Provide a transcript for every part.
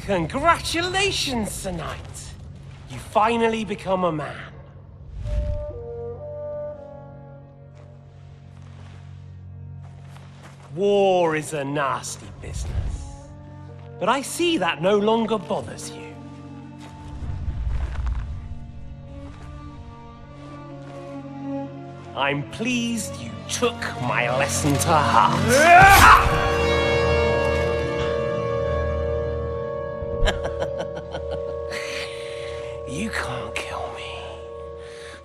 Congratulations, Sir Knight. You finally become a man. War is a nasty business. But I see that no longer bothers you. I'm pleased you took my lesson to heart. You can't kill me.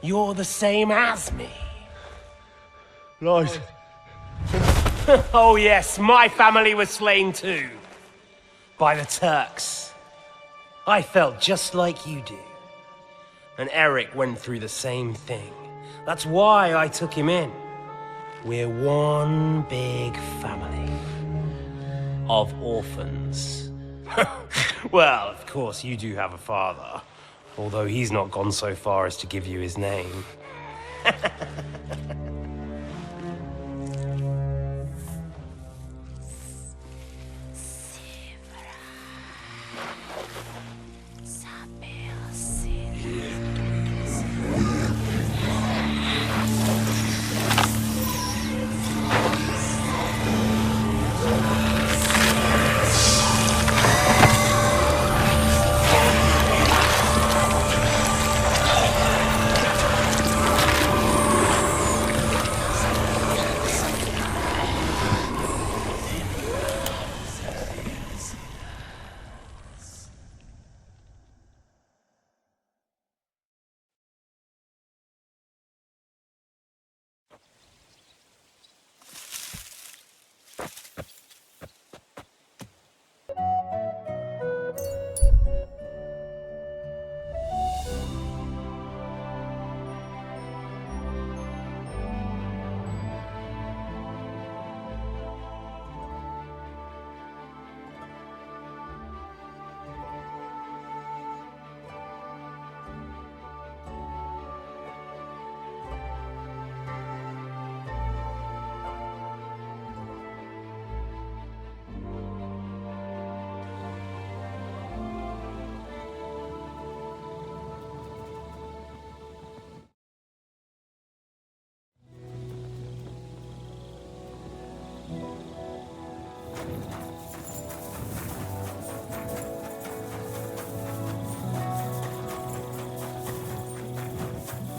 You're the same as me. Right. Oh yes, my family was slain too. By the Turks. I felt just like you do. And Eric went through the same thing. That's why I took him in. We're one big family. Of orphans. Well, of course, you do have a father. Although he's not gone so far as to give you his name.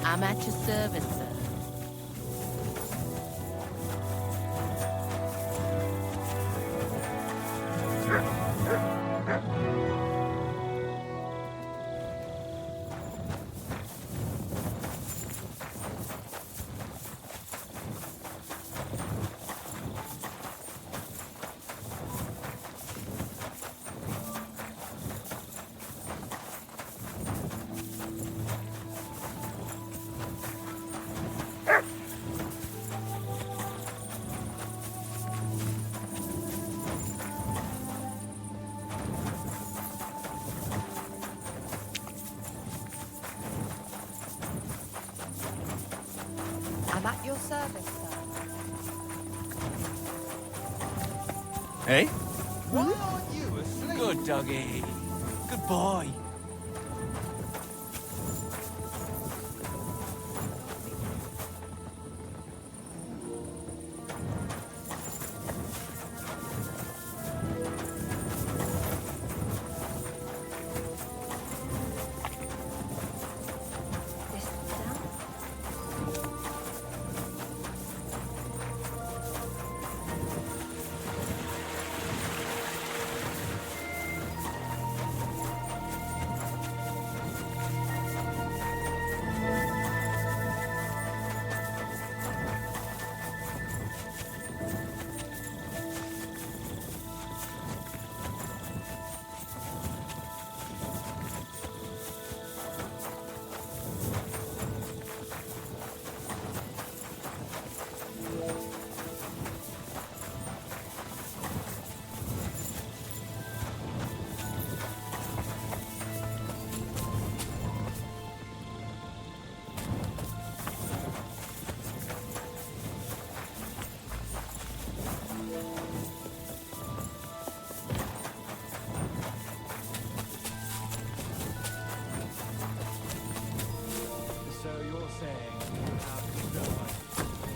I'm at your service, sir. I'm at your service, sir. Hey? Why aren't you asleep? Good doggy. Good boy.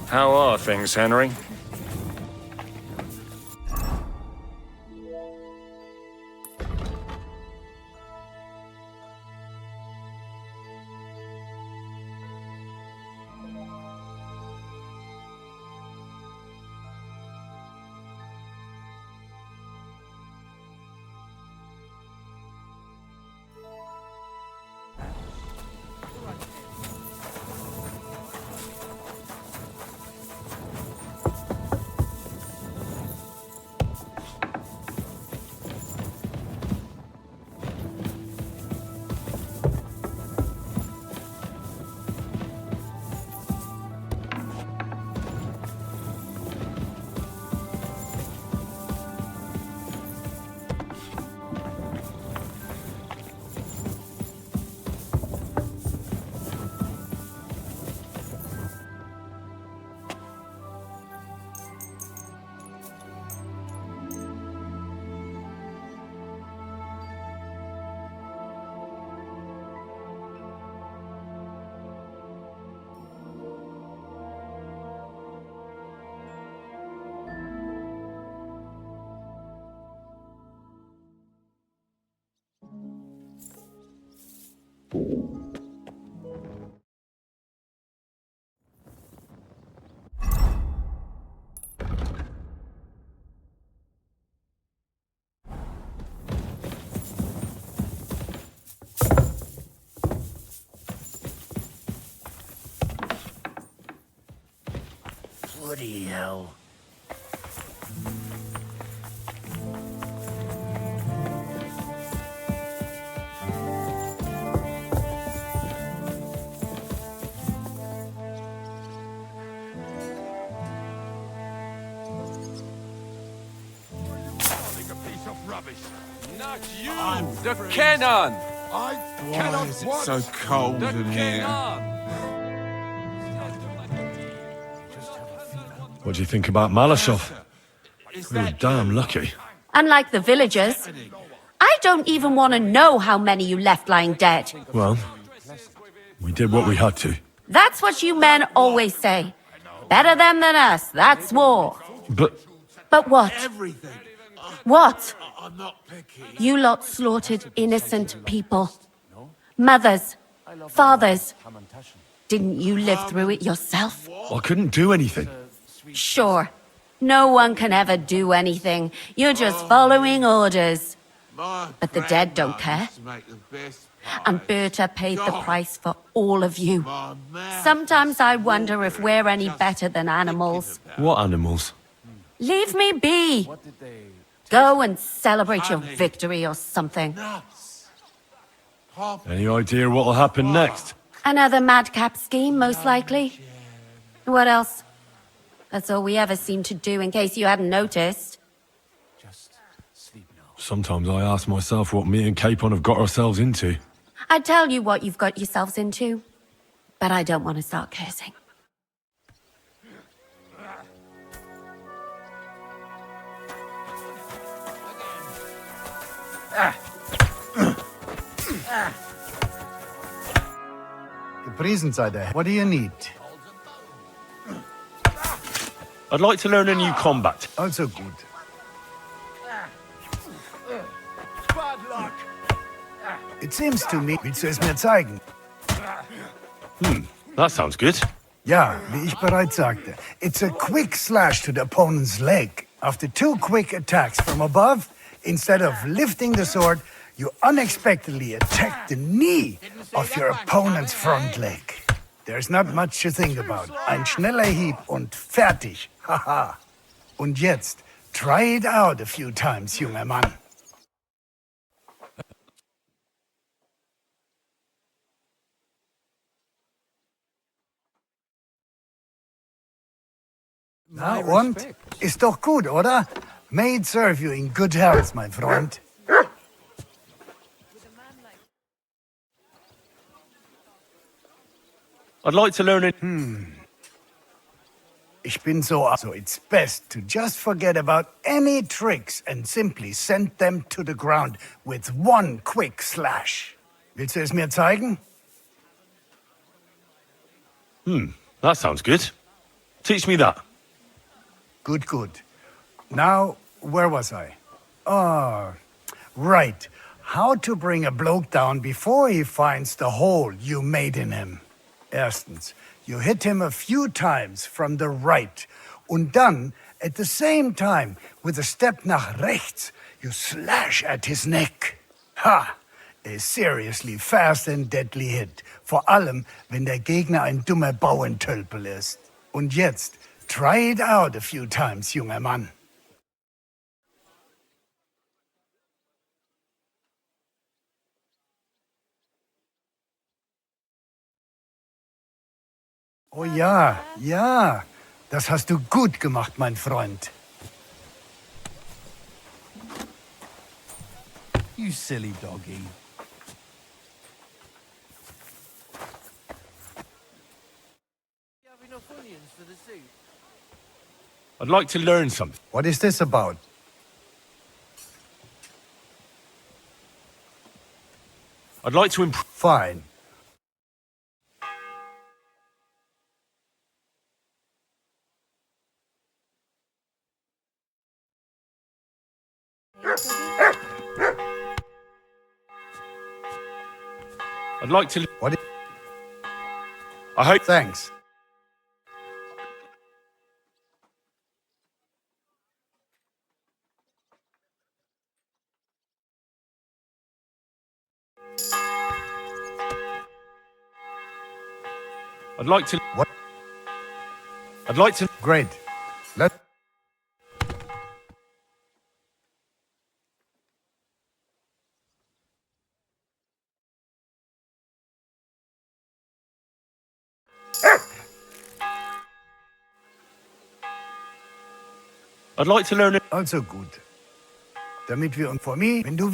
How are things, Henry? Bloody hell. Not you! The cannon! Why is it so cold The in here? cannon! What do you think about Maleshov? We were damn lucky. Unlike the villagers, I don't even want to know how many you left lying dead. Well, we did what we had to. That's what you men always say. Better them than us, that's war. But But what? What? You lot slaughtered innocent people. Mothers, fathers. Didn't you live through it yourself? I couldn't do anything. Sure. No one can ever do anything. You're just following orders. But the dead don't care. And Berta paid the price for all of you. Sometimes I wonder if we're any better than animals. What animals? Leave me be. Go and celebrate your victory or something. Any idea what'll happen next? Another madcap scheme, most likely. What else? That's all we ever seem to do, in case you hadn't noticed. Sometimes I ask myself what me and Capon have got ourselves into. I'd tell you what you've got yourselves into, but I don't want to start cursing. Gepriesen sei der Herr. What do you need? I'd like to learn a new combat. Also gut. It seems to me, willst du es mir zeigen? That sounds good. Ja, wie ich bereits sagte. It's a quick slash to the opponent's leg. After 2 quick attacks from above, instead of lifting the sword, you unexpectedly attack the knee of your opponent's front leg. There's not much to think about. Ein schneller Hieb und fertig. Haha. Und jetzt, try it out a few times, junger Mann. Na und? Ist doch gut, oder? May it serve you in good health, mein Freund. I'd like to learn it. Ich bin so it's best to just forget about any tricks and simply send them to the ground with 1 quick slash. Willst du es mir zeigen? That sounds good. Teach me that. Good, good. Now, where was I? Ah, right. How to bring a bloke down before he finds the hole you made in him. Erstens, you hit him a few times from the right. Und dann, at the same time, with a step nach rechts, you slash at his neck. Ha! A seriously fast and deadly hit. Vor allem, wenn der Gegner ein dummer Bauerntölpel ist. Und jetzt, try it out a few times, junger Mann. Oh ja, ja. Das hast du gut gemacht, mein Freund. You silly doggy. You have enough onions for the soup? I'd like to learn something. What is this about? I'd like to improve. Fine. I'd like to. What? I hope. Thanks. I'd like to. What? I'd like to. Great. Let. I'd like to learn it. Also gut. Damit wir uns for me, wenn du.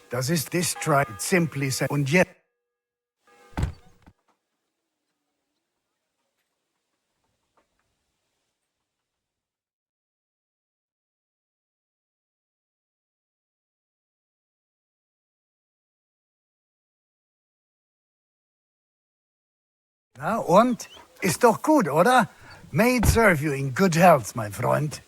Das ist this try. It simply say. Und jetzt. Na und? Ist doch gut, oder? May it serve you in good health, mein Freund.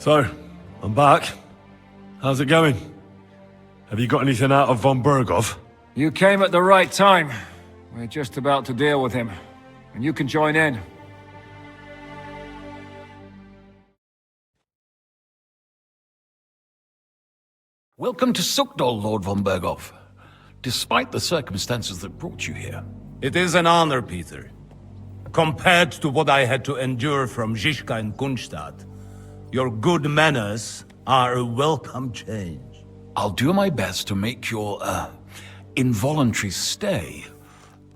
So, I'm back. How's it going? Have you got anything out of von Bergow? You came at the right time. We're just about to deal with him, and you can join in. Welcome to Suchdol, Lord von Bergow. Despite the circumstances that brought you here. It is an honor, Peter. Compared to what I had to endure from Žižka and Kunstadt, your good manners are a welcome change. I'll do my best to make your, involuntary stay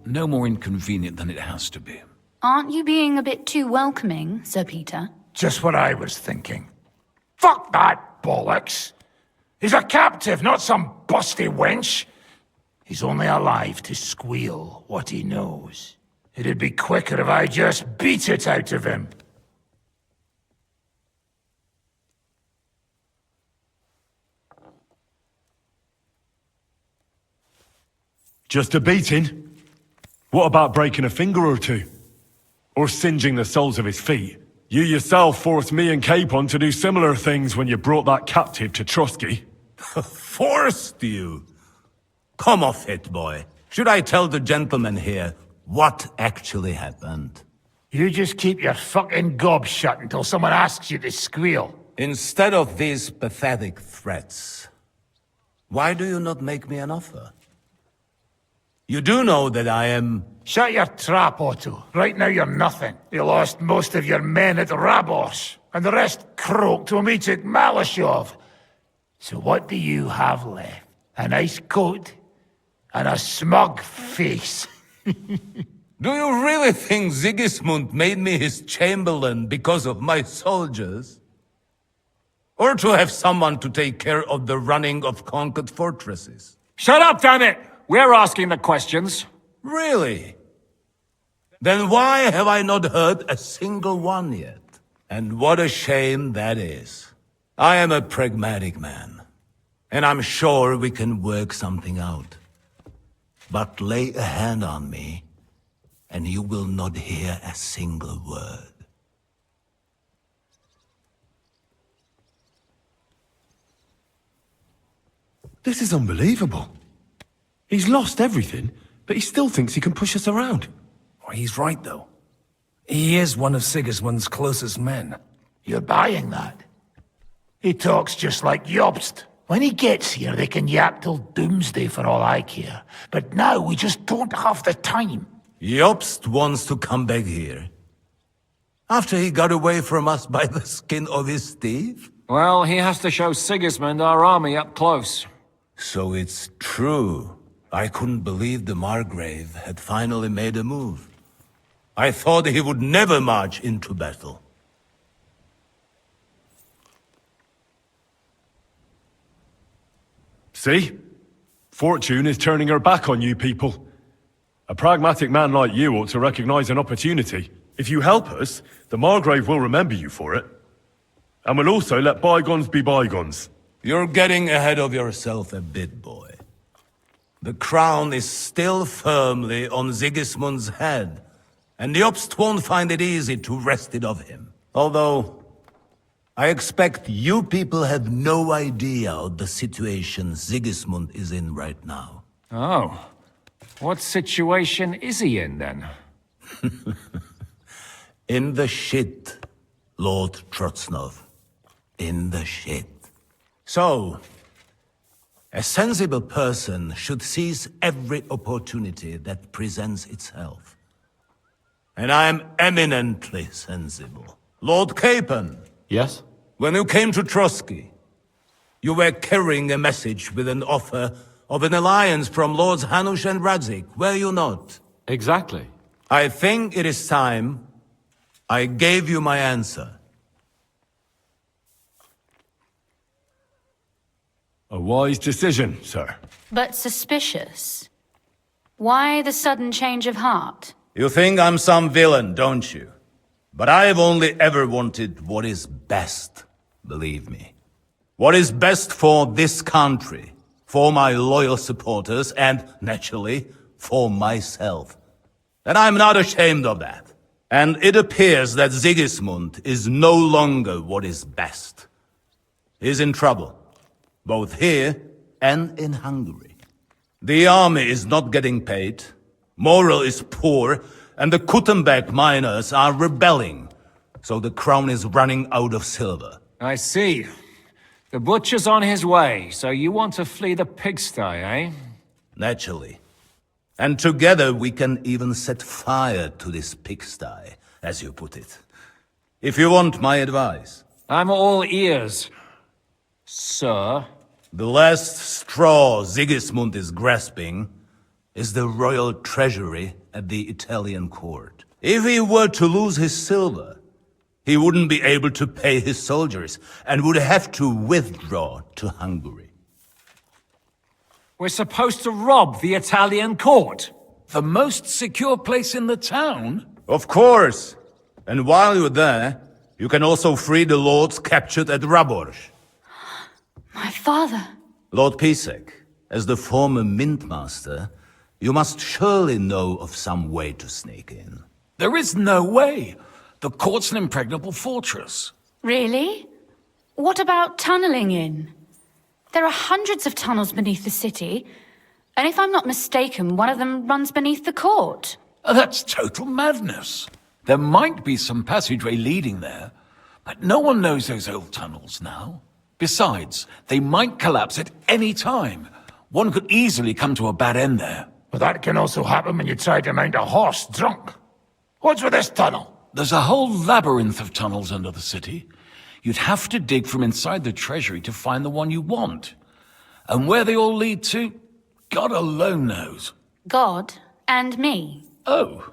no more inconvenient than it has to be. Aren't you being a bit too welcoming, Sir Peter? Just what I was thinking. Fuck that bollocks! He's a captive, not some busty wench. He's only alive to squeal what he knows. It'd be quicker if I just beat it out of him. Just a beating? What about breaking a finger or two? Or singeing the soles of his feet? You yourself forced me and Capon to do similar things when you brought that captive to Trotsky. Forced you? Come off it, boy. Should I tell the gentleman here what actually happened? You just keep your fucking gob shut until someone asks you to squeal. Instead of these pathetic threats, why do you not make me an offer? You do know that I am... Shut your trap, Otto. Right now you're nothing. You lost most of your men at Rabos, and the rest croaked when we took Maleshov. So what do you have left? A nice coat and a smug face. Do you really think Sigismund made me his chamberlain because of my soldiers? Or to have someone to take care of the running of conquered fortresses? Shut up, damn it! We're asking the questions. Really? Then why have I not heard a single one yet? And what a shame that is. I am a pragmatic man, and I'm sure we can work something out. But lay a hand on me, and you will not hear a single word. This is unbelievable. He's lost everything, but he still thinks he can push us around. Well, he's right, though. He is one of Sigismund's closest men. You're buying that? He talks just like Jobst. When he gets here, they can yap till doomsday for all I care. But now we just don't have the time. Jobst wants to come back here. After he got away from us by the skin of his teeth? Well, he has to show Sigismund our army up close. So it's true. I couldn't believe the Margrave had finally made a move. I thought he would never march into battle. See? Fortune is turning her back on you people. A pragmatic man like you ought to recognize an opportunity. If you help us, the Margrave will remember you for it. And will also let bygones be bygones. You're getting ahead of yourself a bit, boy. The crown is still firmly on Sigismund's head, and Jobst won't find it easy to wrest it of him. Although, I expect you people have no idea of the situation Sigismund is in right now. Oh. What situation is he in, then? In the shit, Lord Trotsnov. In the shit. So, a sensible person should seize every opportunity that presents itself. And I am eminently sensible. Lord Capon. Yes? When you came to Trotsky, you were carrying a message with an offer of an alliance from Lords Hanush and Radzik, were you not? Exactly. I think it is time I gave you my answer. A wise decision, sir. But suspicious. Why the sudden change of heart? You think I'm some villain, don't you? But I've only ever wanted what is best, believe me. What is best for this country, for my loyal supporters, and, naturally, for myself. And I'm not ashamed of that. And it appears that Sigismund is no longer what is best. He's in trouble, both here and in Hungary. The army is not getting paid, Morale is poor, and the Kuttenbeck miners are rebelling. So the crown is running out of silver. I see. The butcher's on his way, so you want to flee the pigsty, eh? Naturally. And together we can even set fire to this pigsty, as you put it. If you want my advice. I'm all ears, sir. The last straw Sigismund is grasping is the Royal Treasury at the Italian court. If he were to lose his silver, he wouldn't be able to pay his soldiers and would have to withdraw to Hungary. We're supposed to rob the Italian court. The most secure place in the town? Of course. And while you're there, you can also free the lords captured at Raborz. My father. Lord Pisek, as the former mintmaster, you must surely know of some way to sneak in. There is no way. The court's an impregnable fortress. Really? What about tunneling in? There are hundreds of tunnels beneath the city, and if I'm not mistaken, one of them runs beneath the court. That's total madness. There might be some passageway leading there, but no one knows those old tunnels now. Besides, they might collapse at any time. One could easily come to a bad end there. But that can also happen when you try to mount a horse drunk. What's with this tunnel? There's a whole labyrinth of tunnels under the city. You'd have to dig from inside the treasury to find the one you want. And where they all lead to, God alone knows. God and me. Oh,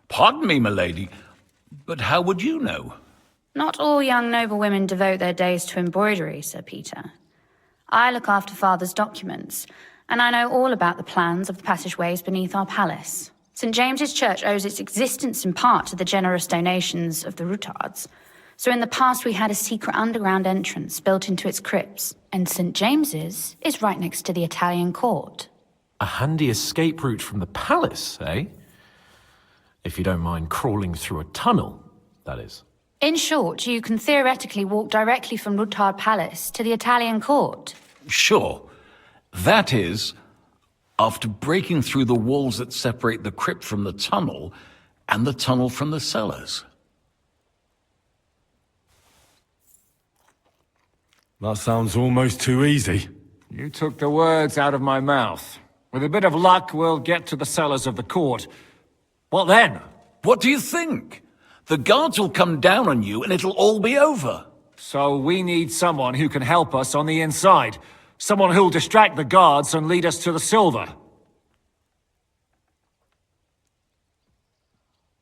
pardon me, milady, but how would you know? Not all young noblewomen devote their days to embroidery, Sir Peter. I look after Father's documents, and I know all about the plans of the passageways beneath our palace. St. James's Church owes its existence in part to the generous donations of the Ruthards. So in the past we had a secret underground entrance built into its crypts, and St. James's is right next to the Italian court. A handy escape route from the palace, eh? If you don't mind crawling through a tunnel, that is. In short, you can theoretically walk directly from Ruthard Palace to the Italian court. Sure. That is, after breaking through the walls that separate the crypt from the tunnel, and the tunnel from the cellars. That sounds almost too easy. You took the words out of my mouth. With a bit of luck, we'll get to the cellars of the court. What then? What do you think? The guards will come down on you and it'll all be over. So we need someone who can help us on the inside. Someone who'll distract the guards and lead us to the silver.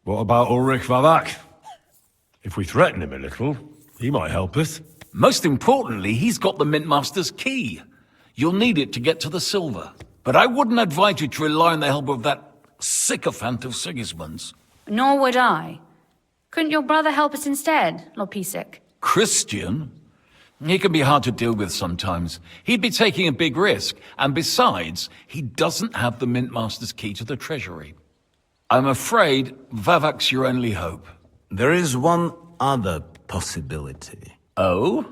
What about Ulrich Vavak? If we threaten him a little, he might help us. Most importantly, he's got the Mintmaster's key. You'll need it to get to the silver. But I wouldn't advise you to rely on the help of that sycophant of Sigismund's. Nor would I. Couldn't your brother help us instead, Lord Pisek? Christian? He can be hard to deal with sometimes. He'd be taking a big risk, and besides, he doesn't have the Mintmaster's key to the treasury. I'm afraid Vavak's your only hope. There is one other possibility. Oh?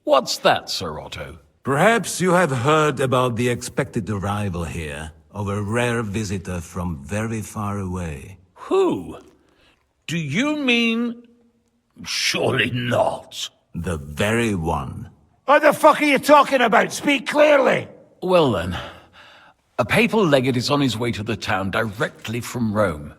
What's that, Sir Otto? Perhaps you have heard about the expected arrival here of a rare visitor from very far away. Who? Do you mean... Surely not. The very one. What the fuck are you talking about? Speak clearly! Well then, a papal legate is on his way to the town directly from Rome.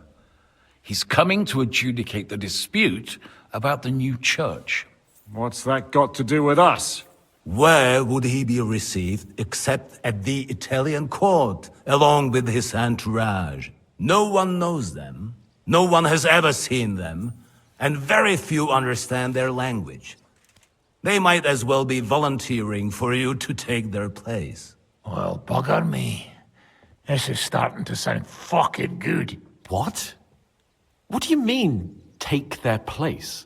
He's coming to adjudicate the dispute about the new church. What's that got to do with us? Where would he be received except at the Italian court, along with his entourage? No one knows them, no one has ever seen them, and very few understand their language. They might as well be volunteering for you to take their place. Well, bugger me. This is starting to sound fucking good. What? What do you mean, take their place?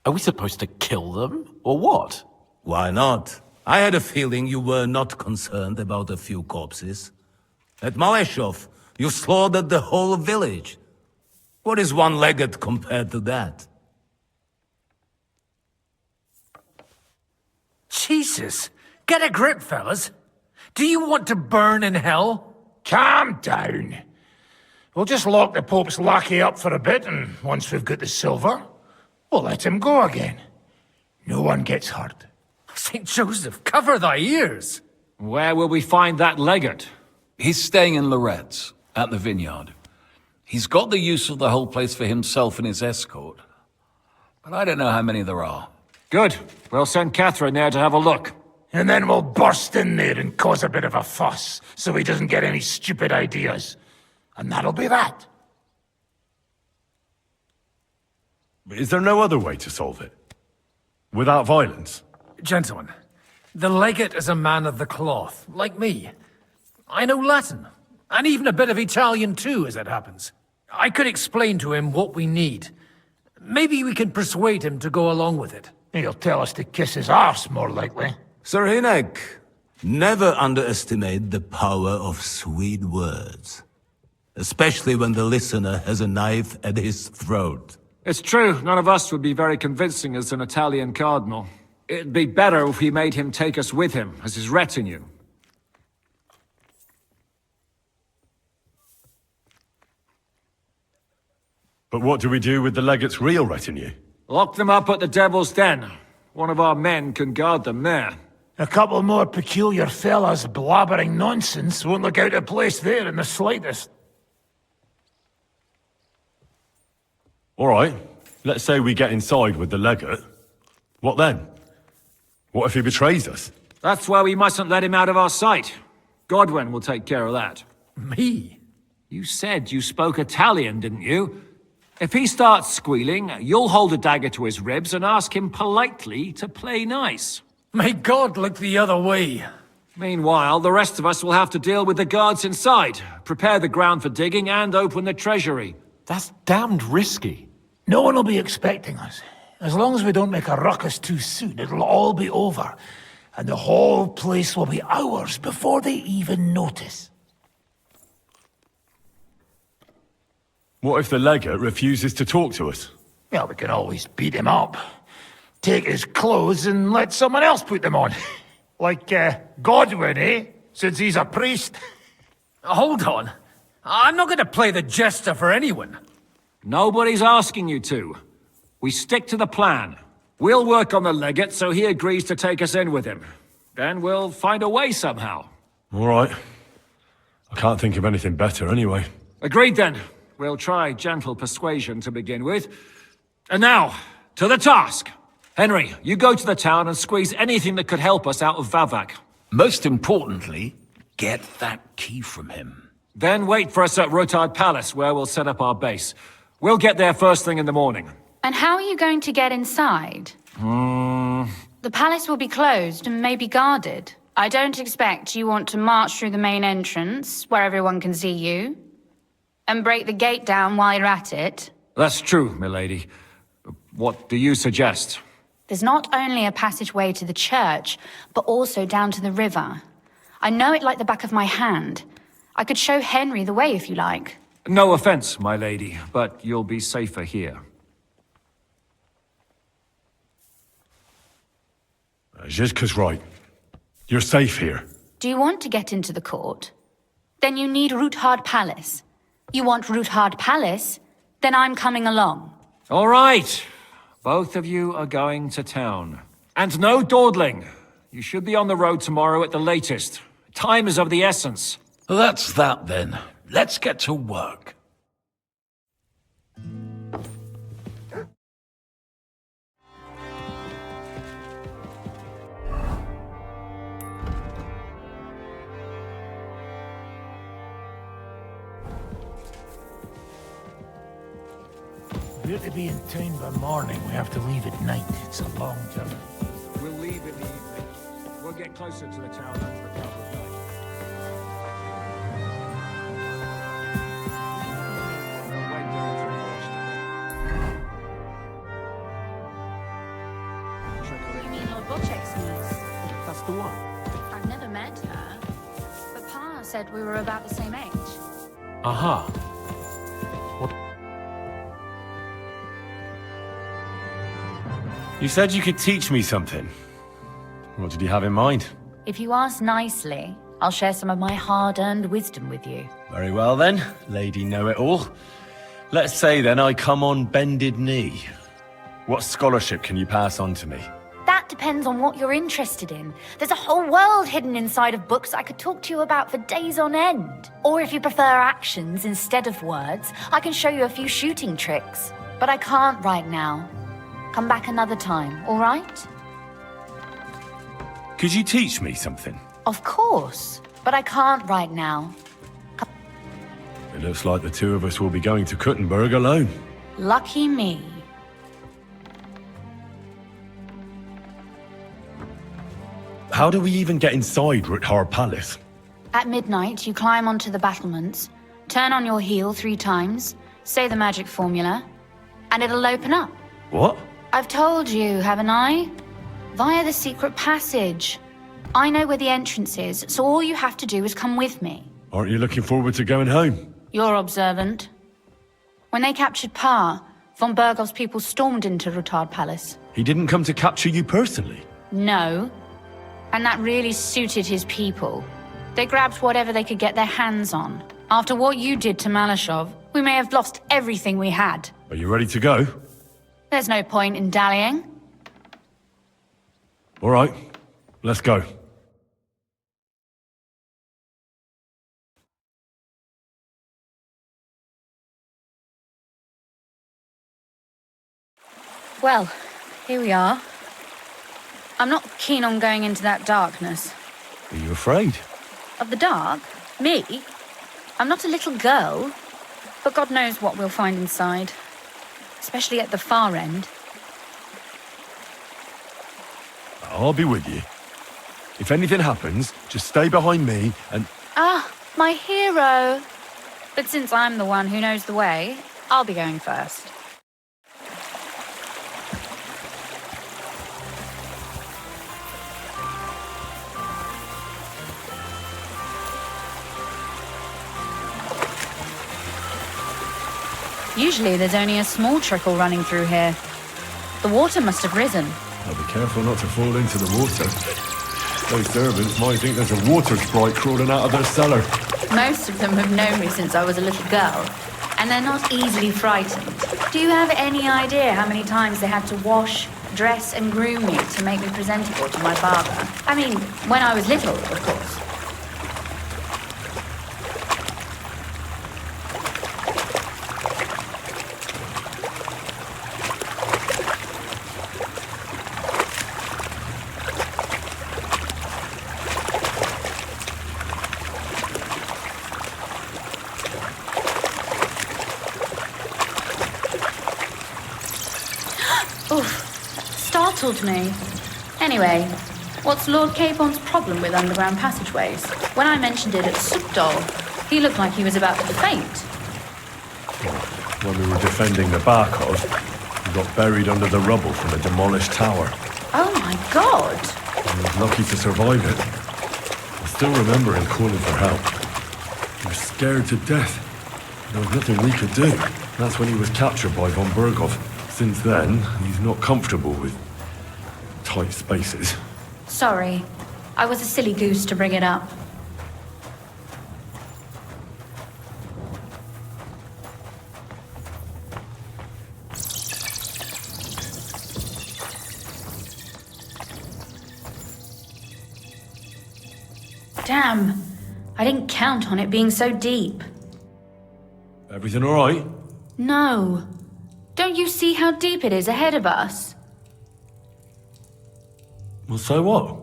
Are we supposed to kill them, or what? Why not? I had a feeling you were not concerned about a few corpses. At Maleshov, you slaughtered the whole village. What is one legate compared to that? Jesus! Get a grip, fellas! Do you want to burn in hell? Calm down. We'll just lock the Pope's lackey up for a bit, and once we've got the silver, we'll let him go again. No one gets hurt. St. Joseph, cover thy ears! Where will we find that legate? He's staying in Loretz, at the vineyard. He's got the use of the whole place for himself and his escort. But I don't know how many there are. Good. We'll send Catherine there to have a look. And then we'll burst in there and cause a bit of a fuss, so he doesn't get any stupid ideas. And that'll be that. Is there no other way to solve it? Without violence? Gentlemen, the legate is a man of the cloth, like me. I know Latin, and even a bit of Italian too, as it happens. I could explain to him what we need. Maybe we can persuade him to go along with it. He'll tell us to kiss his arse, more likely. Sir Hinek, never underestimate the power of sweet words. Especially when the listener has a knife at his throat. It's true, none of us would be very convincing as an Italian cardinal. It'd be better if we made him take us with him, as his retinue. But what do we do with the legate's real retinue? Lock them up at the Devil's Den. One of our men can guard them there. A couple more peculiar fellas blabbering nonsense won't look out of place there in the slightest. All right, let's say we get inside with the legate. What then? What if he betrays us? That's why we mustn't let him out of our sight. Godwin will take care of that. Me? You said you spoke Italian, didn't you? If he starts squealing, you'll hold a dagger to his ribs and ask him politely to play nice. May God look the other way. Meanwhile, the rest of us will have to deal with the guards inside, prepare the ground for digging, and open the treasury. That's damned risky. No one will be expecting us. As long as we don't make a ruckus too soon, it'll all be over. And the whole place will be ours before they even notice. What if the legate refuses to talk to us? Well, we can always beat him up. Take his clothes and let someone else put them on. Like, Godwin, eh? Since he's a priest. Hold on. I'm not going to play the jester for anyone. Nobody's asking you to. We stick to the plan. We'll work on the legate so he agrees to take us in with him. Then we'll find a way somehow. All right. I can't think of anything better anyway. Agreed then. We'll try gentle persuasion to begin with. And now, to the task. Henry, you go to the town and squeeze anything that could help us out of Vavak. Most importantly, get that key from him. Then wait for us at Ruthard Palace, where we'll set up our base. We'll get there first thing in the morning. And how are you going to get inside? The palace will be closed and maybe guarded. I don't expect you want to march through the main entrance, where everyone can see you, and break the gate down while you're at it. That's true, milady. What do you suggest? There's not only a passageway to the church, but also down to the river. I know it like the back of my hand. I could show Henry the way if you like. No offense, my lady, but you'll be safer here. Žižka's right. You're safe here. Do you want to get into the court? Then you need Ruthard Palace. You want Ruthard Palace? Then I'm coming along. All right. Both of you are going to town. And no dawdling. You should be on the road tomorrow at the latest. Time is of the essence. That's that then. Let's get to work. We're to be in town by morning. We have to leave at night. It's a long journey. We'll leave in the evening. We'll get closer to the town after a couple of nights. We'll wait down for the You mean Lord Bocek's niece? That's the one. I've never met her. But Pa said we were about the same age. Aha. You said you could teach me something. What did you have in mind? If you ask nicely, I'll share some of my hard-earned wisdom with you. Very well then, Lady Know-It-All. Let's say then I come on bended knee. What scholarship can you pass on to me? That depends on what you're interested in. There's a whole world hidden inside of books I could talk to you about for days on end. Or if you prefer actions instead of words, I can show you a few shooting tricks. But I can't right now. Come back another time, all right? Could you teach me something? Of course, but I can't right now. It looks like the two of us will be going to Kuttenberg alone. Lucky me. How do we even get inside Ruthard Palace? At midnight, you climb onto the battlements, turn on your heel 3 times, say the magic formula, and it'll open up. What? I've told you, haven't I? Via the secret passage. I know where the entrance is, so all you have to do is come with me. Aren't you looking forward to going home? You're observant. When they captured Pa, von Bergow's people stormed into Ruthard Palace. He didn't come to capture you personally? No. And that really suited his people. They grabbed whatever they could get their hands on. After what you did to Maleshov, we may have lost everything we had. Are you ready to go? There's no point in dallying. All right, let's go. Well, here we are. I'm not keen on going into that darkness. Are you afraid? Of the dark? Me? I'm not a little girl, but God knows what we'll find inside. Especially at the far end. I'll be with you. If anything happens, just stay behind me and... Ah, my hero! But since I'm the one who knows the way, I'll be going first. Usually there's only a small trickle running through here. The water must have risen. I'll be careful not to fall into the water. Those servants might think there's a water sprite crawling out of their cellar. Most of them have known me since I was a little girl, and they're not easily frightened. Do you have any idea how many times they had to wash, dress and groom me to make me presentable to my father? I mean, when I was little, of course. Startled me. Anyway, what's Lord Capon's problem with underground passageways? When I mentioned it at Suchdol, he looked like he was about to faint. When we were defending the Barkov, we got buried under the rubble from a demolished tower. Oh my god! I was lucky to survive it. I still remember him calling for help. He was scared to death. There was nothing we could do. That's when he was captured by von Bergow. Since then, he's not comfortable with tight spaces. Sorry. I was a silly goose to bring it up. Damn. I didn't count on it being so deep. Everything all right? No. Don't you see how deep it is ahead of us? Well, so what?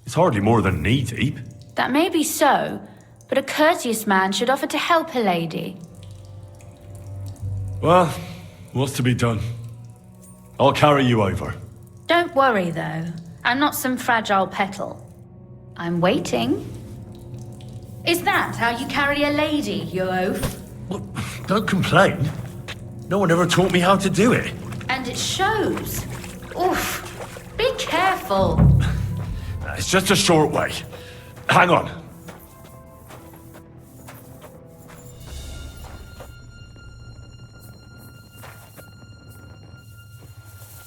It's hardly more than knee deep. That may be so, but a courteous man should offer to help a lady. Well, what's to be done? I'll carry you over. Don't worry, though. I'm not some fragile petal. I'm waiting. Is that how you carry a lady, you oaf? Well, don't complain. No one ever taught me how to do it. And it shows. Oof. Be careful. It's just a short way. Hang on.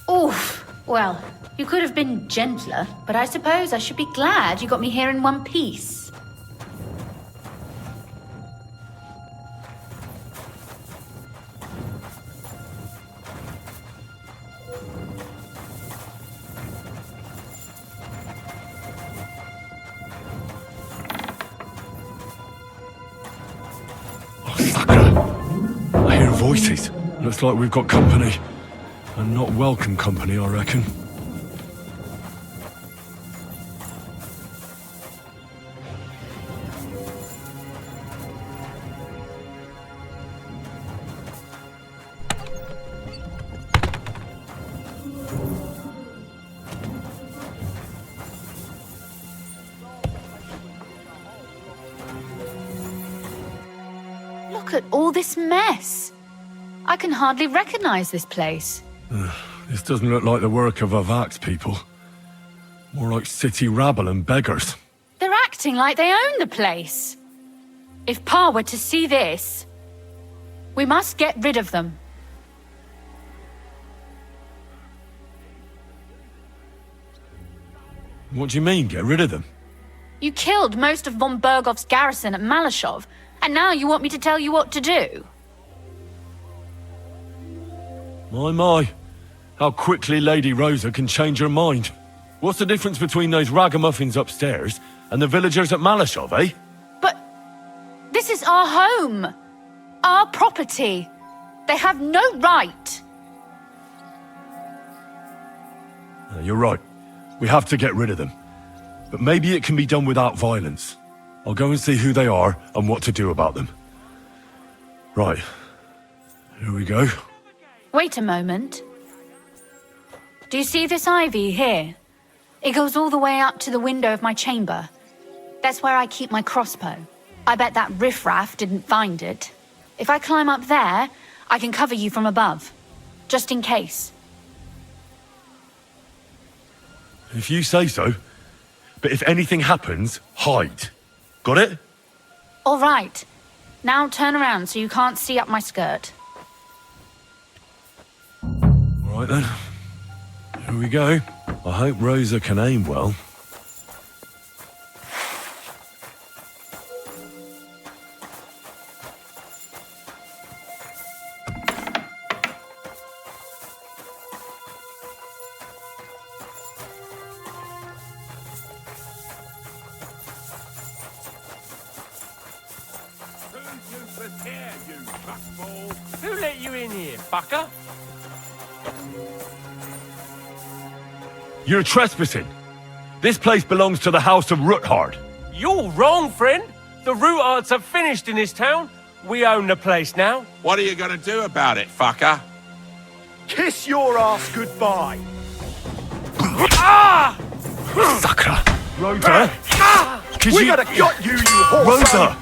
Oof. Well, you could have been gentler, but I suppose I should be glad you got me here in one piece. voices. Looks like we've got company. And not welcome company, I reckon. Look at all this mess. I can hardly recognize this place. This doesn't look like the work of Vavak's people. More like city rabble and beggars. They're acting like they own the place. If Pa were to see this, we must get rid of them. What do you mean, get rid of them? You killed most of von Bergow's garrison at Maleshov, and now you want me to tell you what to do? My. How quickly Lady Rosa can change her mind. What's the difference between those ragamuffins upstairs and the villagers at Maleshov, eh? But this is our home. Our property. They have no right. You're right. We have to get rid of them. But maybe it can be done without violence. I'll go and see who they are and what to do about them. Right. Here we go. Wait a moment. Do you see this ivy here? It goes all the way up to the window of my chamber. That's where I keep my crossbow. I bet that riffraff didn't find it. If I climb up there, I can cover you from above. Just in case. If you say so. But if anything happens, hide. Got it? All right. Now turn around so you can't see up my skirt. All right then. Here we go. I hope Rosa can aim well. Who let you in here, fucker? You're trespassing. This place belongs to the house of Ruthard. You're wrong, friend. The Ruthards have finished in this town. We own the place now. What are you gonna do about it, fucker? Kiss your ass goodbye. Ah! Sucker! Rosa! We gotta got you, you horse! Rosa!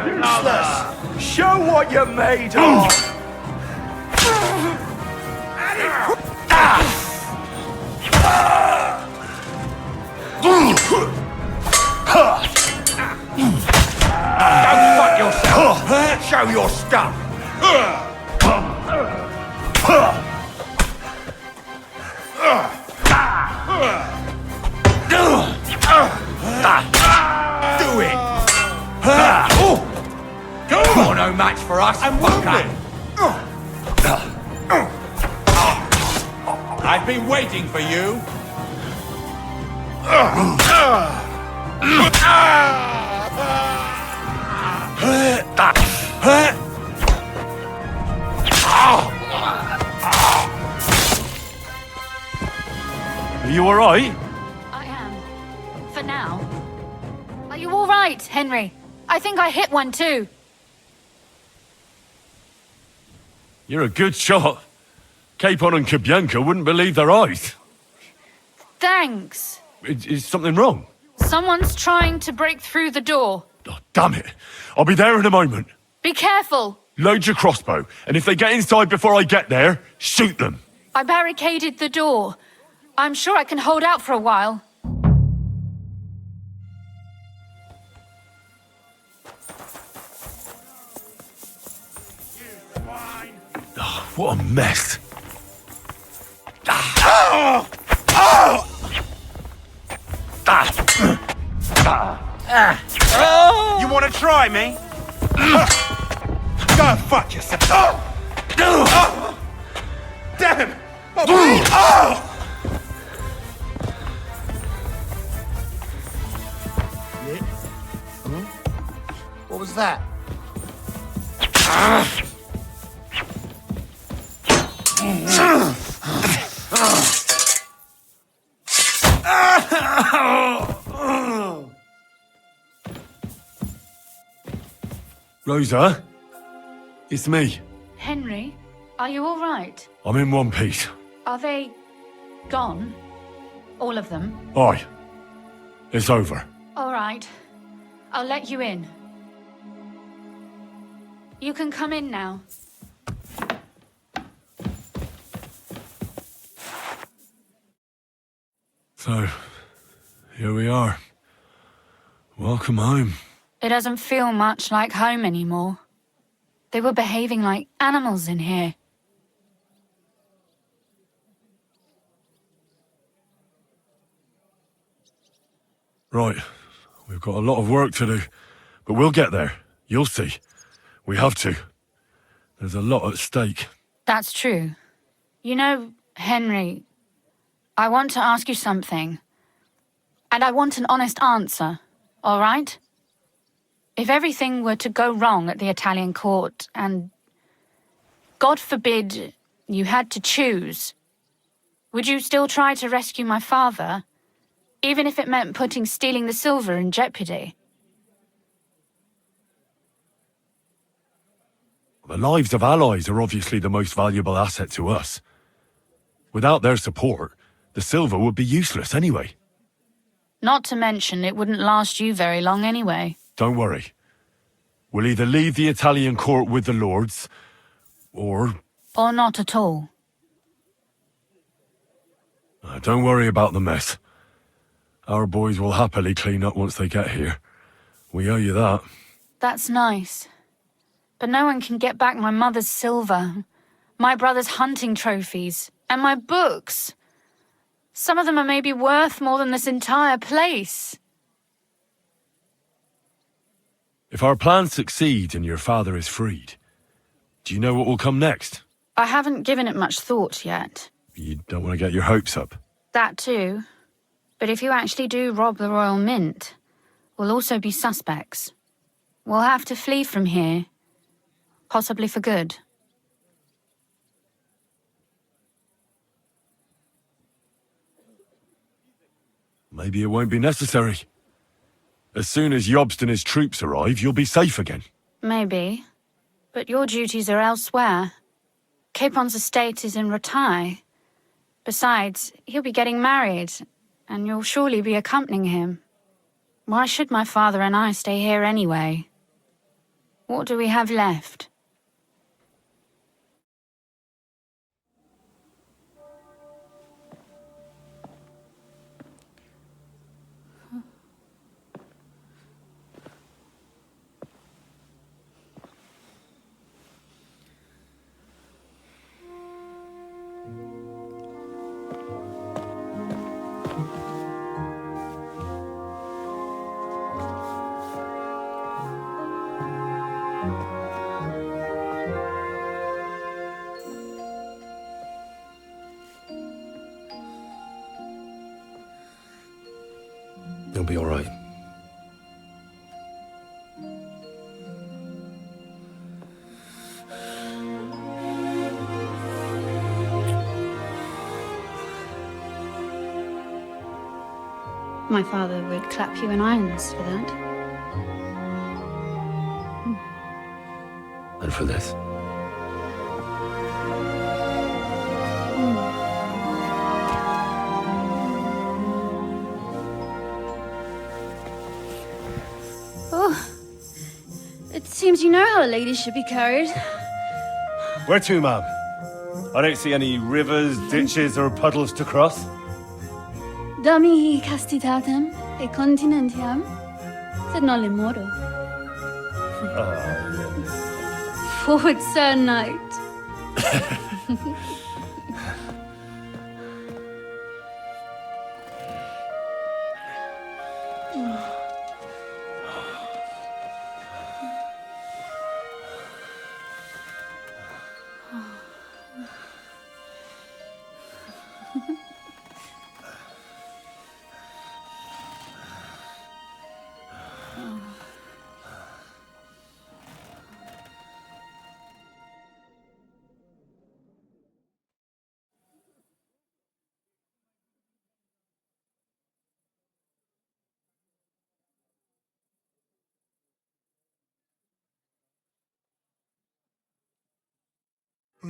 Useless! Show what you're made of! Don't fuck yourself! Show your stuff! Do it! You're no match for us, fucker! I've been waiting for you. Are you alright? I am. For now. Are you all right, Henry? I think I hit one too. You're a good shot. Capon and Kabianka wouldn't believe their eyes. Thanks. Is something wrong? Someone's trying to break through the door. Oh, damn it. I'll be there in a moment. Be careful. Load your crossbow, and if they get inside before I get there, shoot them. I barricaded the door. I'm sure I can hold out for a while. Oh, what a mess. You wanna try me? Go fuck yourself! Damn! What was that? Rosa? It's me. Henry, are you all right? I'm in one piece. Are they gone? All of them? Aye. It's over. All right. I'll let you in. You can come in now. So, here we are. Welcome home. It doesn't feel much like home anymore. They were behaving like animals in here. Right. We've got a lot of work to do, but we'll get there. You'll see. We have to. There's a lot at stake. That's true. You know, Henry, I want to ask you something. And I want an honest answer, all right? If everything were to go wrong at the Italian court and, God forbid, you had to choose, would you still try to rescue my father, even if it meant putting stealing the silver in jeopardy? The lives of allies are obviously the most valuable asset to us. Without their support, the silver would be useless anyway. Not to mention, it wouldn't last you very long anyway. Don't worry. We'll either leave the Italian court with the lords, or... Or not at all. Don't worry about the mess. Our boys will happily clean up once they get here. We owe you that. That's nice. But no one can get back my mother's silver, my brother's hunting trophies, and my books. Some of them are maybe worth more than this entire place. If our plans succeed and your father is freed, do you know what will come next? I haven't given it much thought yet. You don't want to get your hopes up. That too. But if you actually do rob the Royal Mint, we'll also be suspects. We'll have to flee from here. Possibly for good. Maybe it won't be necessary. As soon as Jobst and his troops arrive, you'll be safe again. Maybe. But your duties are elsewhere. Capon's estate is in Rotai. Besides, he'll be getting married, and you'll surely be accompanying him. Why should my father and I stay here anyway? What do we have left? You'll be all right. My father would clap you in irons for that. And for this. Oh, it seems you know how a lady should be carried. Where to, ma'am? I don't see any rivers, ditches, or puddles to cross. Dami castitatem e continentiam, sed non le moro. Forward, Sir Knight.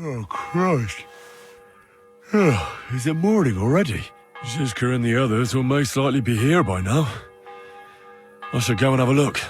Oh, Christ. Oh, is it morning already? Žižka and the others will most likely be here by now. I should go and have a look.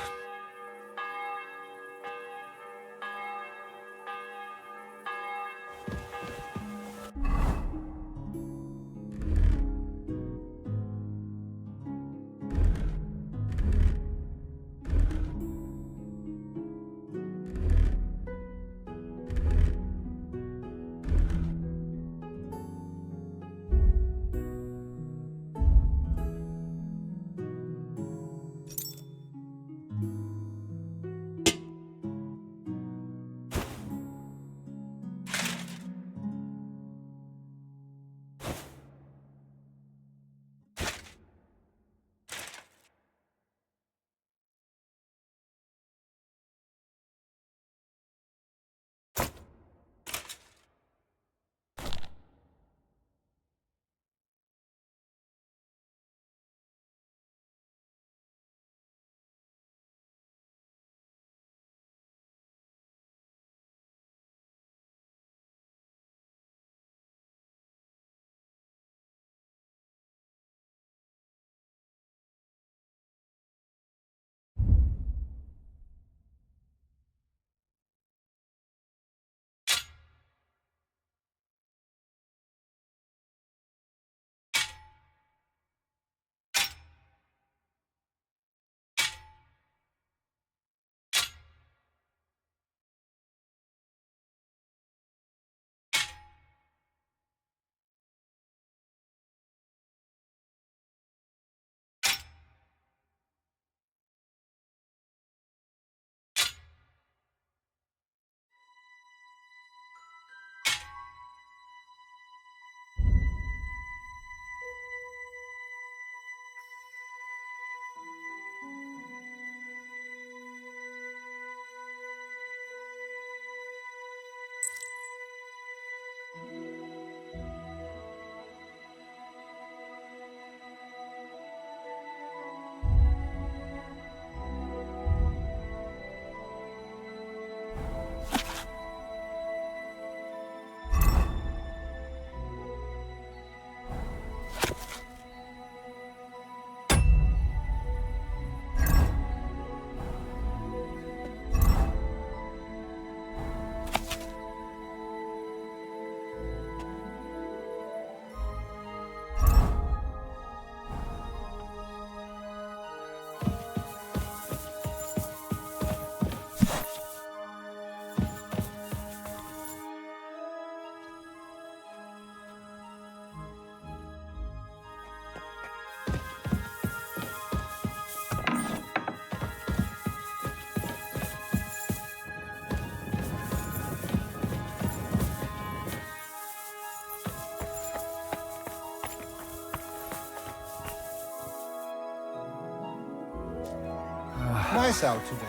Nice out today.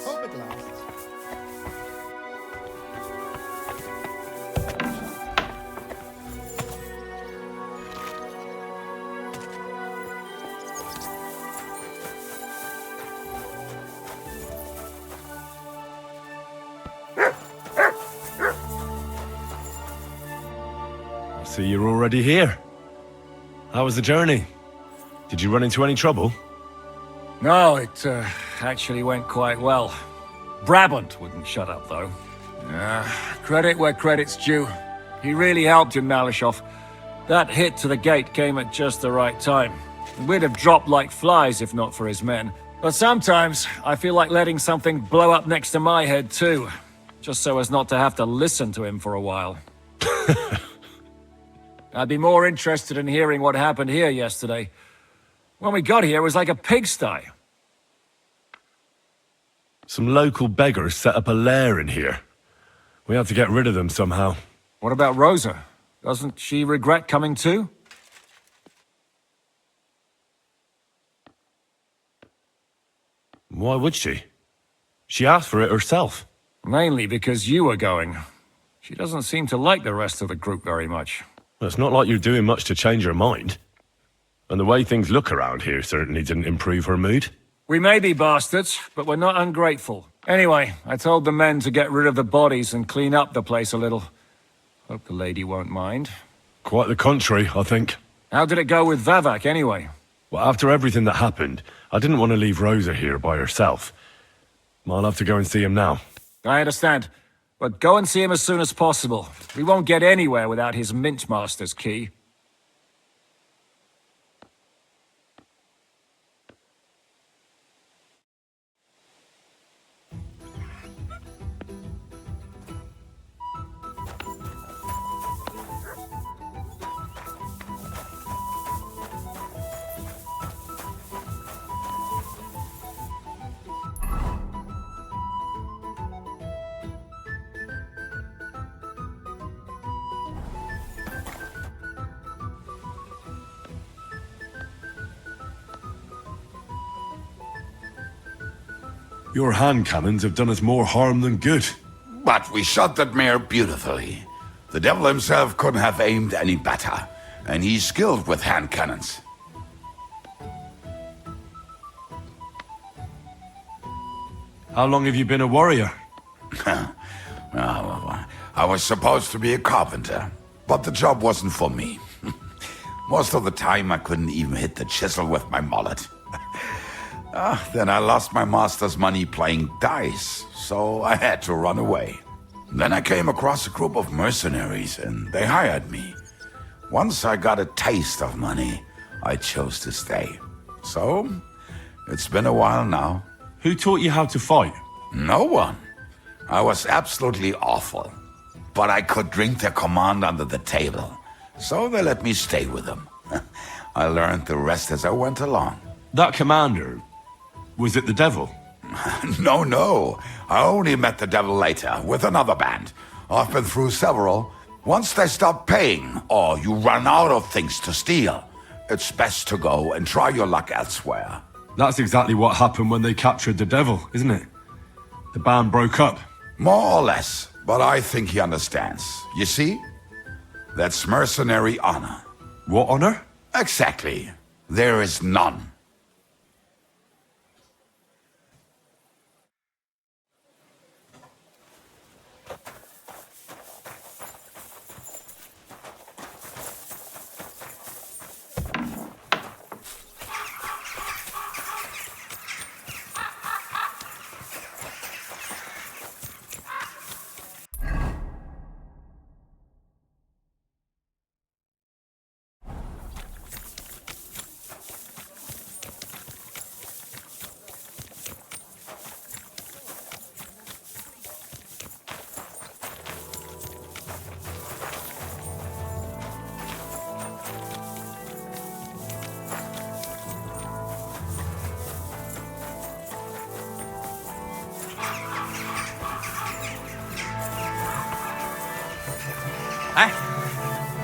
Hope it lasts. I see you're already here. How was the journey? Did you run into any trouble? No, it actually went quite well. Brabant wouldn't shut up, though. Credit where credit's due. He really helped in Maleshov. That hit to the gate came at just the right time. We'd have dropped like flies if not for his men. But sometimes, I feel like letting something blow up next to my head too. Just so as not to have to listen to him for a while. I'd be more interested in hearing what happened here yesterday. When we got here, it was like a pigsty. Some local beggars set up a lair in here. We had to get rid of them somehow. What about Rosa? Doesn't she regret coming too? Why would she? She asked for it herself. Mainly because you were going. She doesn't seem to like the rest of the group very much. Well, it's not like you're doing much to change her mind. And the way things look around here certainly didn't improve her mood. We may be bastards, but we're not ungrateful. Anyway, I told the men to get rid of the bodies and clean up the place a little. Hope the lady won't mind. Quite the contrary, I think. How did it go with Vavak, anyway? Well, after everything that happened, I didn't want to leave Rosa here by herself. I'll have to go and see him now. I understand. But go and see him as soon as possible. We won't get anywhere without his Mintmaster's key. Your hand cannons have done us more harm than good. But we shot that mare beautifully. The devil himself couldn't have aimed any better, and he's skilled with hand cannons. How long have you been a warrior? I was supposed to be a carpenter, but the job wasn't for me. Most of the time I couldn't even hit the chisel with my mallet. Then I lost my master's money playing dice, so I had to run away. Then I came across a group of mercenaries, and they hired me. Once I got a taste of money, I chose to stay. So, it's been a while now. Who taught you how to fight? No one. I was absolutely awful. But I could drink their command under the table, so they let me stay with them. I learned the rest as I went along. That commander, was it the devil? No. I only met the devil later, with another band. I've been through several. Once they stop paying, or you run out of things to steal, it's best to go and try your luck elsewhere. That's exactly what happened when they captured the devil, isn't it? The band broke up. More or less, but I think he understands. You see? That's mercenary honor. What honor? Exactly. There is none.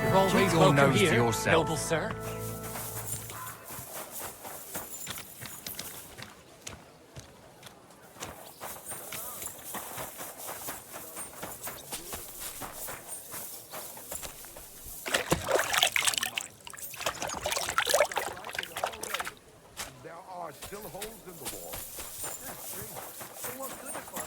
You're always Your welcome nose to here, yourself. noble sir. There are still holes in the wall. That's strange. So what good it was?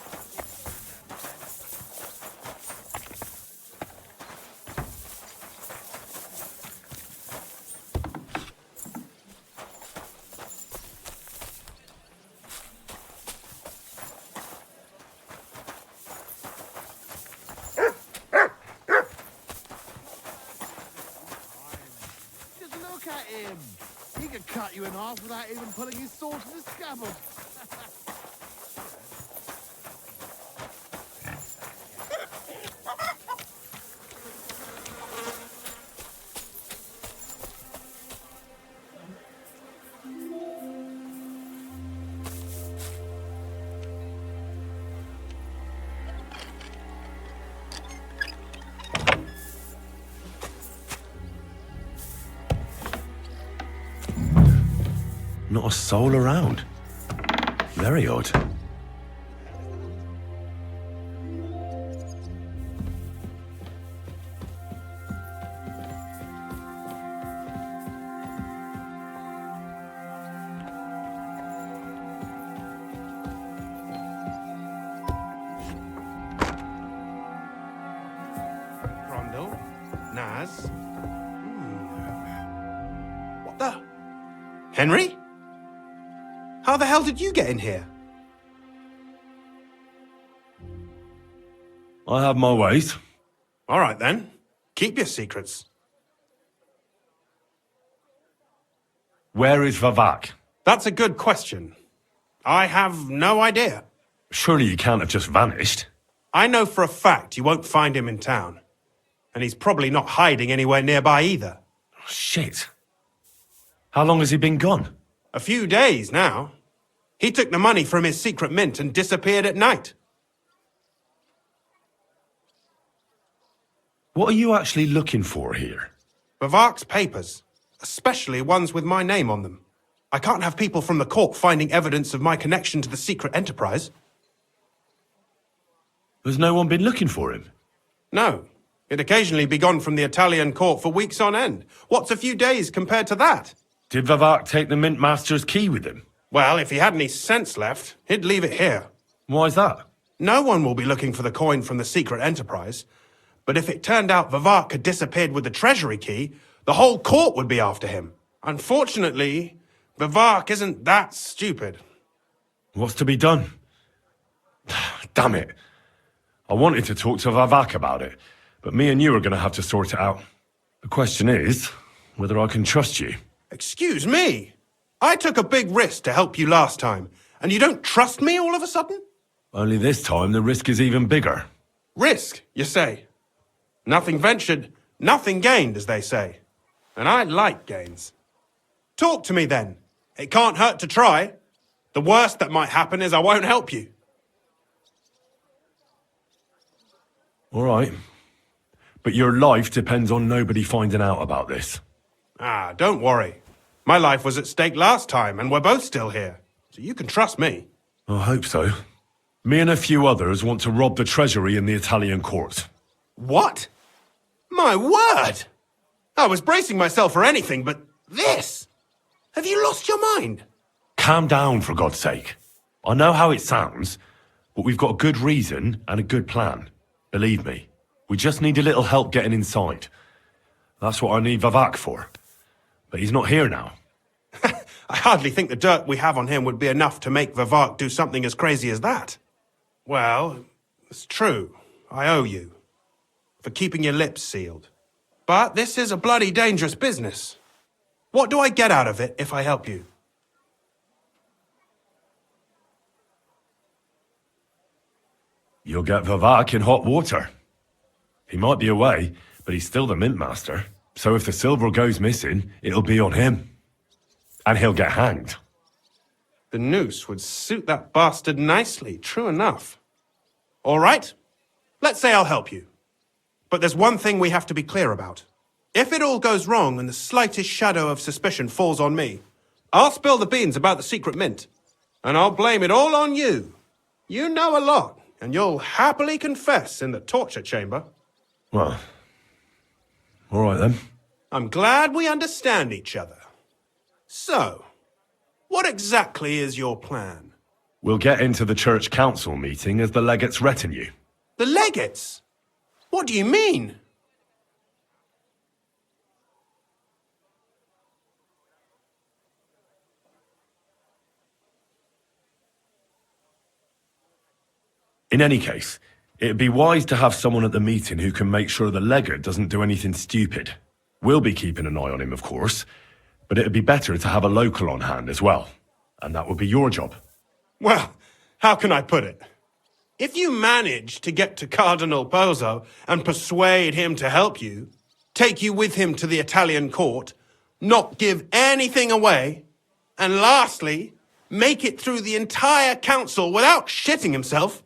Just look at him. He could cut you in half without even putting his sword in the scabbard. Not a soul around. Very odd. Rondo? has... What the? Henry? How the hell did you get in here? I have my ways. All right, then. Keep your secrets. Where is Vavak? That's a good question. I have no idea. Surely you can't have just vanished. I know for a fact you won't find him in town. And he's probably not hiding anywhere nearby either. Shit. How long has he been gone? A few days now. He took the money from his secret mint and disappeared at night. What are you actually looking for here? Vavak's papers, especially ones with my name on them. I can't have people from the court finding evidence of my connection to the secret enterprise. Has no one been looking for him? No. He'd occasionally be gone from the Italian court for weeks on end. What's a few days compared to that? Did Vavak take the Mint Master's key with him? Well, if he had any sense left, he'd leave it here. Why's that? No one will be looking for the coin from the secret enterprise. But if it turned out Vavak had disappeared with the Treasury Key, the whole court would be after him. Unfortunately, Vavak isn't that stupid. What's to be done? Damn it. I wanted to talk to Vavak about it, but me and you are going to have to sort it out. The question is whether I can trust you. Excuse me? I took a big risk to help you last time, and you don't trust me all of a sudden? Only this time the risk is even bigger. Risk, you say? Nothing ventured, nothing gained, as they say. And I like gains. Talk to me then. It can't hurt to try. The worst that might happen is I won't help you. All right. But your life depends on nobody finding out about this. Ah, don't worry. My life was at stake last time, and we're both still here. So you can trust me. I hope so. Me and a few others want to rob the treasury in the Italian court. What? My word! I was bracing myself for anything, but this? Have you lost your mind? Calm down, for God's sake. I know how it sounds, but we've got a good reason and a good plan. Believe me, we just need a little help getting inside. That's what I need Vavak for. But he's not here now. I hardly think the dirt we have on him would be enough to make Vavak do something as crazy as that. Well, it's true. I owe you. For keeping your lips sealed. But this is a bloody dangerous business. What do I get out of it if I help you? You'll get Vavak in hot water. He might be away, but he's still the Mint Master. So if the silver goes missing, it'll be on him. And he'll get hanged. The noose would suit that bastard nicely, true enough. All right, let's say I'll help you. But there's one thing we have to be clear about. If it all goes wrong and the slightest shadow of suspicion falls on me, I'll spill the beans about the secret mint. And I'll blame it all on you. You know a lot, and you'll happily confess in the torture chamber. Well, all right then. I'm glad we understand each other. So, what exactly is your plan? We'll get into the church council meeting as the legate's retinue. The legates? What do you mean? In any case, it'd be wise to have someone at the meeting who can make sure the legate doesn't do anything stupid. We'll be keeping an eye on him, of course, but it'd be better to have a local on hand as well. And that would be your job. Well, how can I put it? If you manage to get to Cardinal Pozzo and persuade him to help you, take you with him to the Italian court, not give anything away, and lastly, make it through the entire council without shitting himself,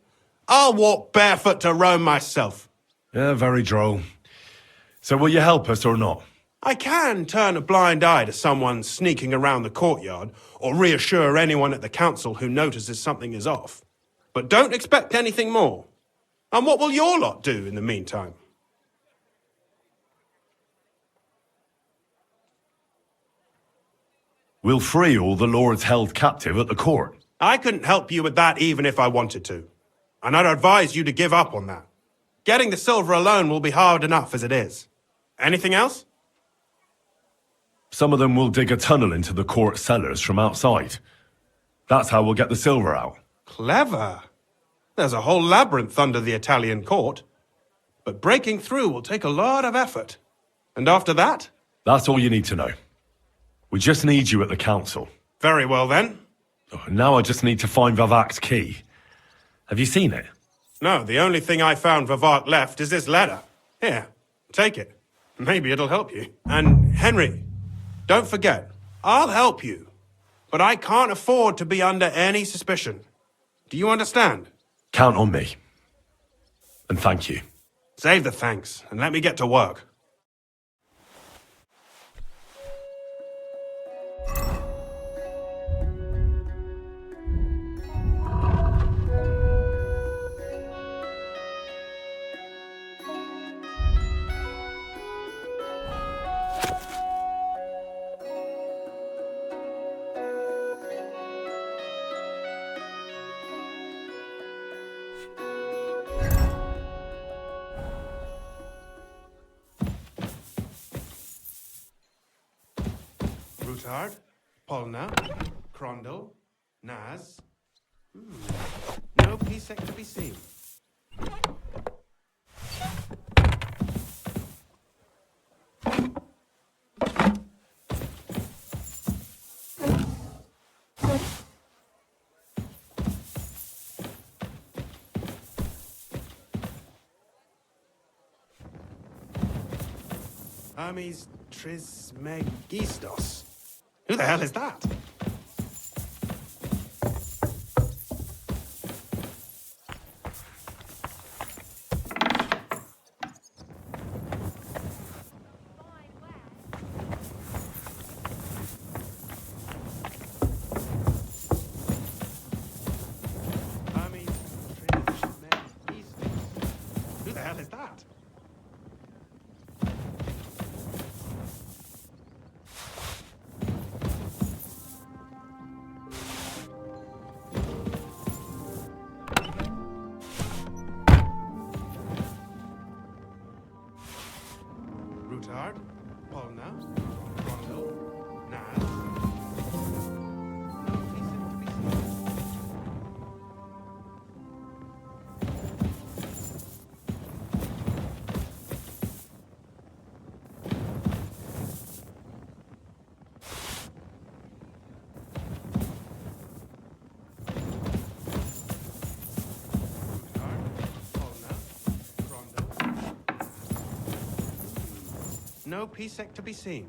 I'll walk barefoot to Rome myself. Yeah, very droll. So will you help us or not? I can turn a blind eye to someone sneaking around the courtyard, or reassure anyone at the council who notices something is off. But don't expect anything more. And what will your lot do in the meantime? We'll free all the lords held captive at the court. I couldn't help you with that even if I wanted to. And I'd advise you to give up on that. Getting the silver alone will be hard enough as it is. Anything else? Some of them will dig a tunnel into the court cellars from outside. That's how we'll get the silver out. Clever. There's a whole labyrinth under the Italian court. But breaking through will take a lot of effort. And after that? That's all you need to know. We just need you at the council. Very well then. Now I just need to find Vavak's key. Have you seen it? No, the only thing I found Vavak left is this letter. Here, take it. Maybe it'll help you. And Henry, don't forget, I'll help you. But I can't afford to be under any suspicion. Do you understand? Count on me. And thank you. Save the thanks, and let me get to work. Ruthard, Polna, Crondel, Naz. No Pisek to be seen. Hermes Trismegistos. Who the hell is that? Hermes Trismegistos. Who the hell is that? Ruthard, Polna, Crondel, Naz. No Pisek to be seen. No Pisek to be seen.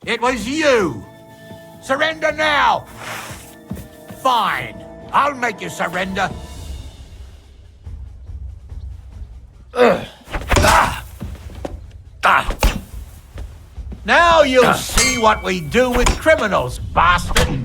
It was you! Surrender now! Fine. I'll make you surrender. Now you'll see what we do with criminals, bastard!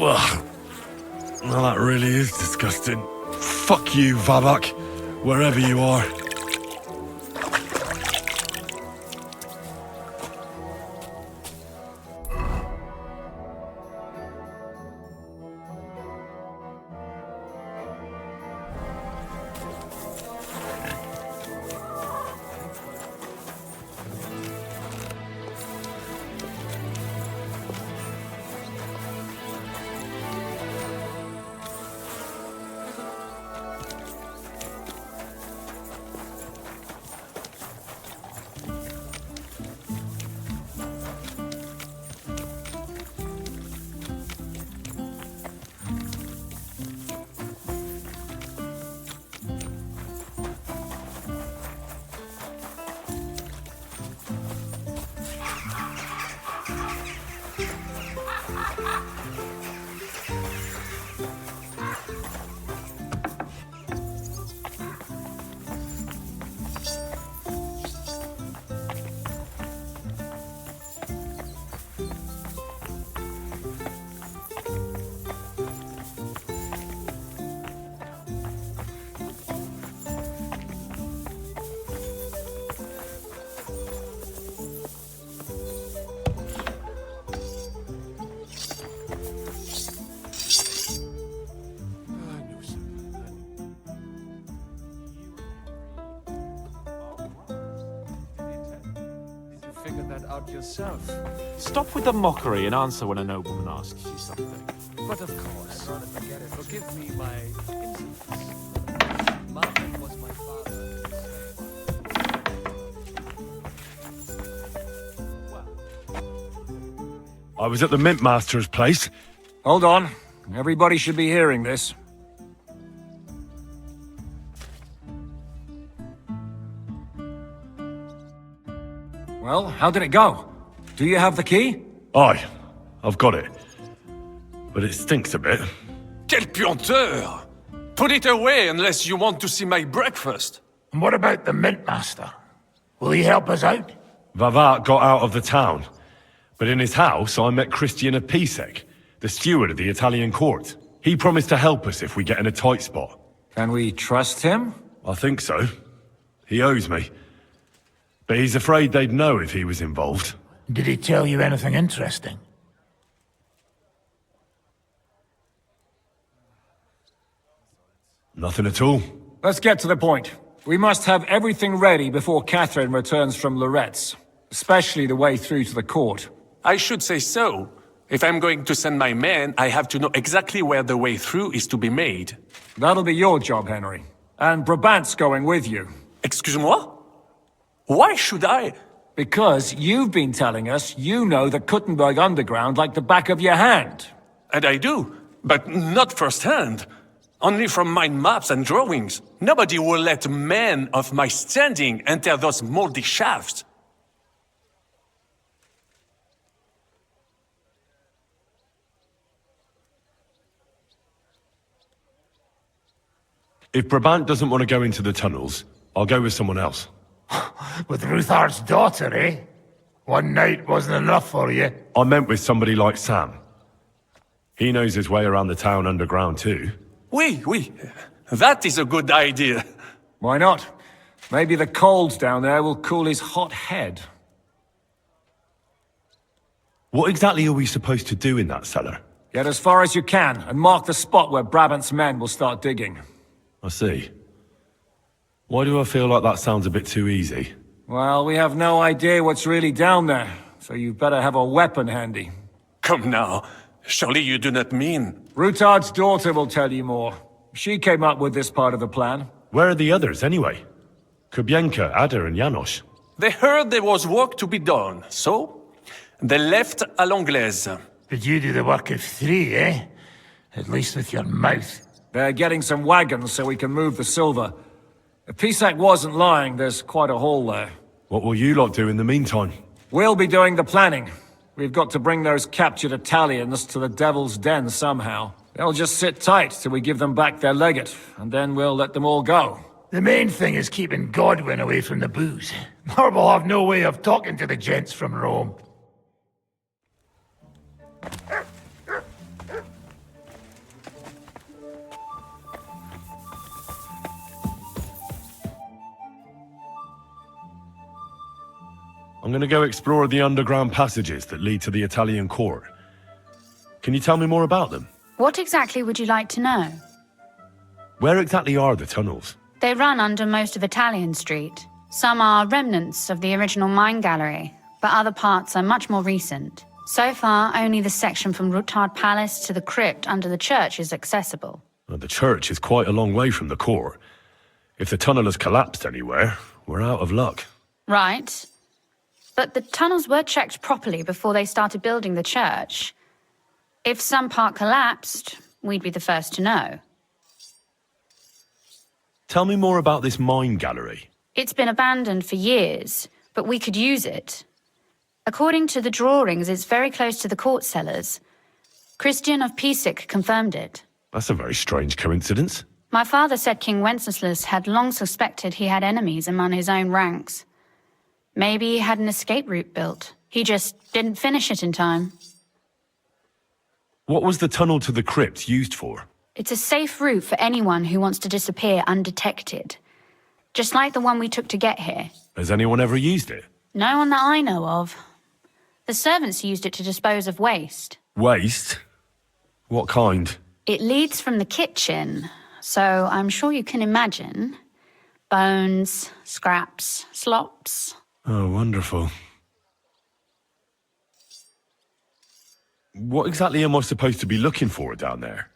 Ugh. Well, that really is disgusting. Fuck you, Vavak, wherever you are. Yourself. Stop with the mockery and answer when a nobleman asks you something. But of course. Forgive me my insolence. Martin was my father. I was at the Mint Master's place. Hold on. Everybody should be hearing this. Well, how did it go? Do you have the key? Aye, I've got it. But it stinks a bit. Quelle puanteur! Put it away unless you want to see my breakfast. And what about the Mint Master? Will he help us out? Vavak got out of the town. But in his house, I met Christian of Pisek, the steward of the Italian court. He promised to help us if we get in a tight spot. Can we trust him? I think so. He owes me. But he's afraid they'd know if he was involved. Did he tell you anything interesting? Nothing at all. Let's get to the point. We must have everything ready before Catherine returns from Lorette's, especially the way through to the court. I should say so. If I'm going to send my men, I have to know exactly where the way through is to be made. That'll be your job, Henry. And Brabant's going with you. Excuse-moi? Why should I? Because you've been telling us you know the Kuttenberg underground like the back of your hand. And I do, but not firsthand. Only from mind maps and drawings. Nobody will let men of my standing enter those moldy shafts. If Brabant doesn't want to go into the tunnels, I'll go with someone else. With Ruthard's daughter, eh? One night wasn't enough for you. I meant with somebody like Sam. He knows his way around the town underground too. Oui. That is a good idea. Why not? Maybe the cold down there will cool his hot head. What exactly are we supposed to do in that cellar? Get as far as you can, and mark the spot where Brabant's men will start digging. I see. Why do I feel like that sounds a bit too easy? Well, we have no idea what's really down there, so you better have a weapon handy. Come now. Surely you do not mean... Ruthard's daughter will tell you more. She came up with this part of the plan. Where are the others, anyway? Kubienka, Ada, and Janos. They heard there was work to be done, so... they left à l'anglaise. Did you do the work of 3, eh? At least with your mouth. They're getting some wagons so we can move the silver. If Pisak wasn't lying, there's quite a haul there. What will you lot do in the meantime? We'll be doing the planning. We've got to bring those captured Italians to the Devil's Den somehow. They'll just sit tight till we give them back their legate, and then we'll let them all go. The main thing is keeping Godwin away from the booze. Or we'll have no way of talking to the gents from Rome. I'm gonna go explore the underground passages that lead to the Italian court. Can you tell me more about them? What exactly would you like to know? Where exactly are the tunnels? They run under most of Italian Street. Some are remnants of the original mine gallery, but other parts are much more recent. So far, only the section from Ruthard Palace to the crypt under the church is accessible. Well, the church is quite a long way from the court. If the tunnel has collapsed anywhere, we're out of luck. Right. But the tunnels were checked properly before they started building the church. If some part collapsed, we'd be the first to know. Tell me more about this mine gallery. It's been abandoned for years, but we could use it. According to the drawings, it's very close to the court cellars. Christian of Pisak confirmed it. That's a very strange coincidence. My father said King Wenceslas had long suspected he had enemies among his own ranks. Maybe he had an escape route built. He just didn't finish it in time. What was the tunnel to the crypt used for? It's a safe route for anyone who wants to disappear undetected. Just like the one we took to get here. Has anyone ever used it? No one that I know of. The servants used it to dispose of waste. Waste? What kind? It leads from the kitchen, so I'm sure you can imagine. Bones, scraps, slops. Oh, wonderful. What exactly am I supposed to be looking for down there?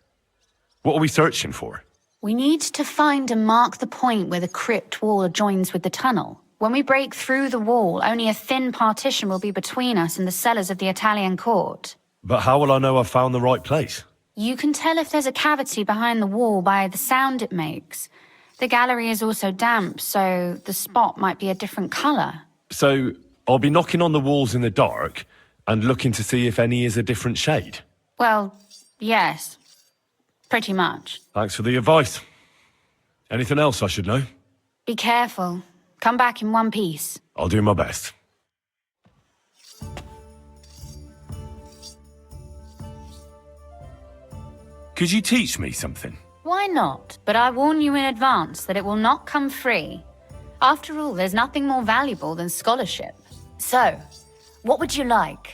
What are we searching for? We need to find and mark the point where the crypt wall joins with the tunnel. When we break through the wall, only a thin partition will be between us and the cellars of the Italian court. But how will I know I've found the right place? You can tell if there's a cavity behind the wall by the sound it makes. The gallery is also damp, so the spot might be a different colour. So, I'll be knocking on the walls in the dark and looking to see if any is a different shade? Well, yes. Pretty much. Thanks for the advice. Anything else I should know? Be careful. Come back in one piece. I'll do my best. Could you teach me something? Why not? But I warn you in advance that it will not come free. After all, there's nothing more valuable than scholarship. So, what would you like?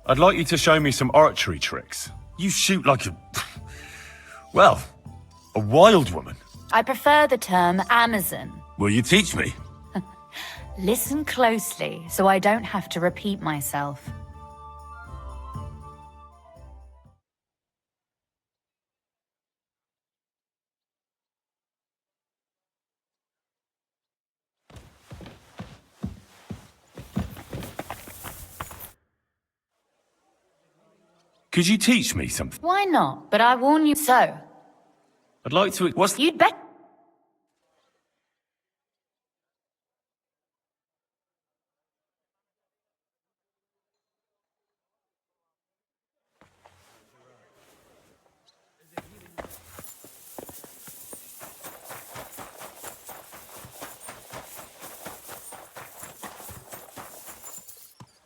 I'd like you to show me some archery tricks. You shoot like a... well, a wild woman. I prefer the term Amazon. Will you teach me? Listen closely, so I don't have to repeat myself. Could you teach me something? Why not? But I warn you so. I'd like to... What's... You'd bet...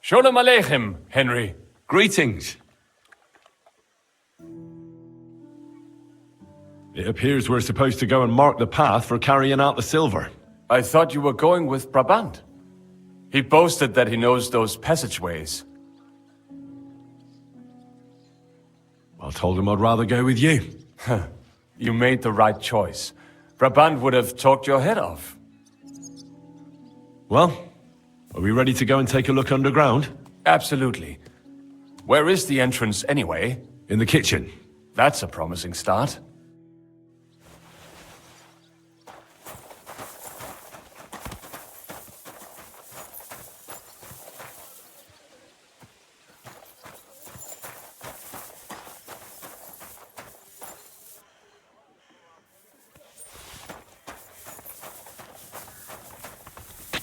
Shalom Aleichem, Henry. Greetings. It appears we're supposed to go and mark the path for carrying out the silver. I thought you were going with Brabant. He boasted that he knows those passageways. I told him I'd rather go with you. You made the right choice. Brabant would have talked your head off. Well, are we ready to go and take a look underground? Absolutely. Where is the entrance anyway? In the kitchen. That's a promising start.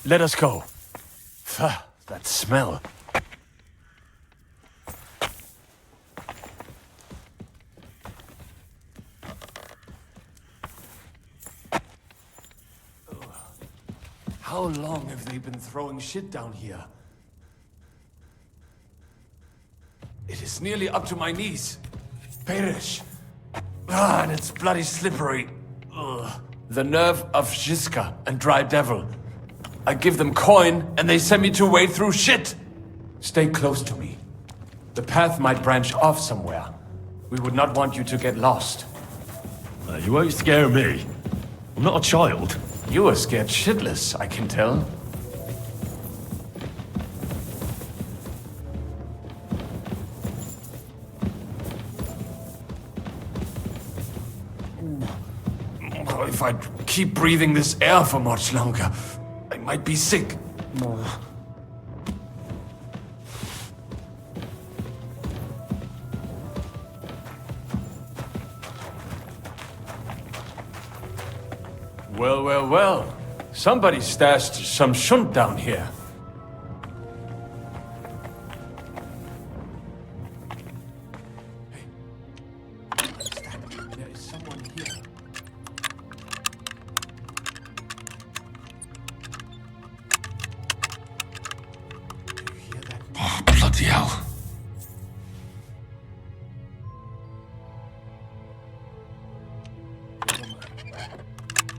Let us go. That smell. How long have they been throwing shit down here? It is nearly up to my knees. Perish. And it's bloody slippery. Ugh. The nerve of Žižka and Dry Devil. I give them coin, and they send me to wade through shit! Stay close to me. The path might branch off somewhere. We would not want you to get lost. You won't scare me. I'm not a child. You are scared shitless, I can tell. If I keep breathing this air for much longer, I might be sick. Well, well, well. Somebody stashed some shunt down here. There is someone here. Do you hear that? Oh, bloody hell.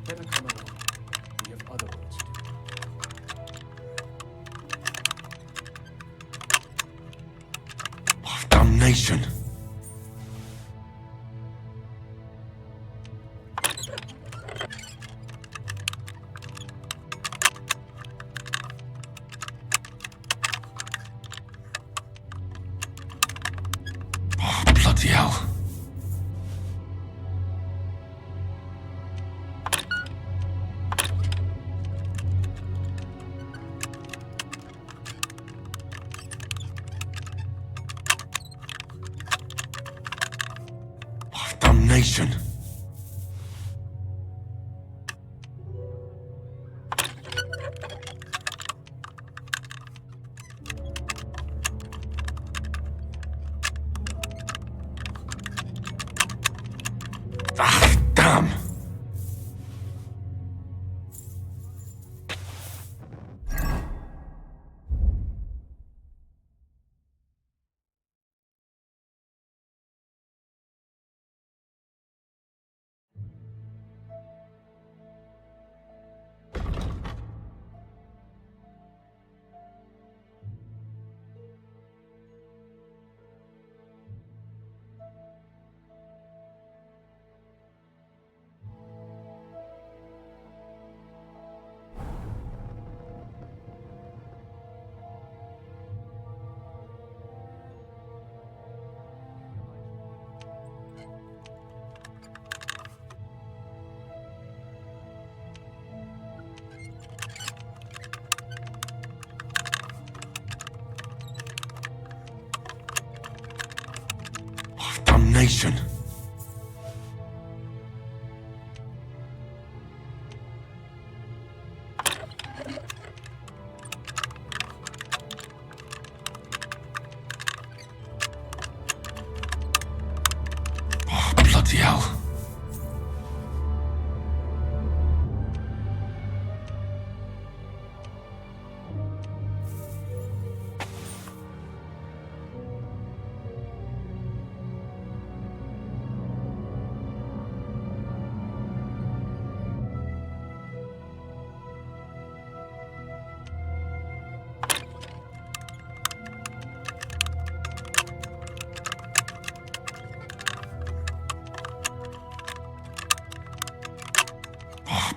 Let him come along. We have other work to do. Oh, damnation. Oh, bloody hell. Damnation. Ah, damn. abomination. Oh, bloody hell.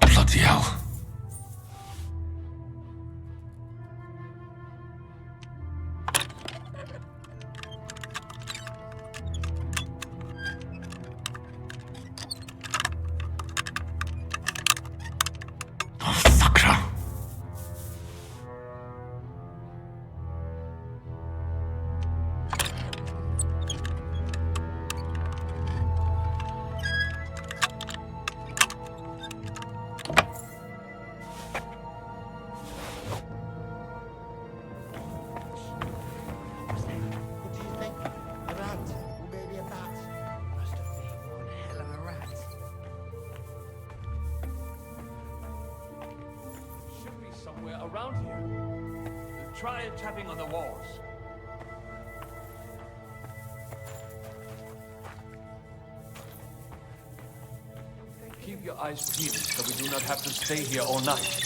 Bloody hell. Oh, fucker. Somewhere around here. Try tapping on the walls. Keep your eyes peeled so we do not have to stay here all night.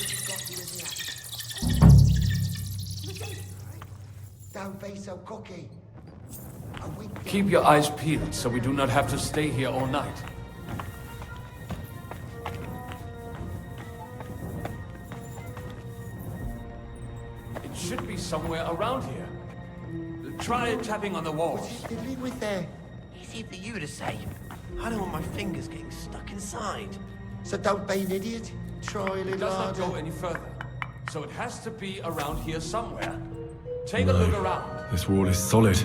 Don't be so cocky. Keep your eyes peeled so we do not have to stay here all night. It should be somewhere around here. Try tapping on the walls. What's he fiddling with there? Easy for you to say. I don't want my fingers getting stuck inside. So don't be an idiot. Try a It little does not harder. go any further. So it has to be around here somewhere. Take a look around. This wall is solid.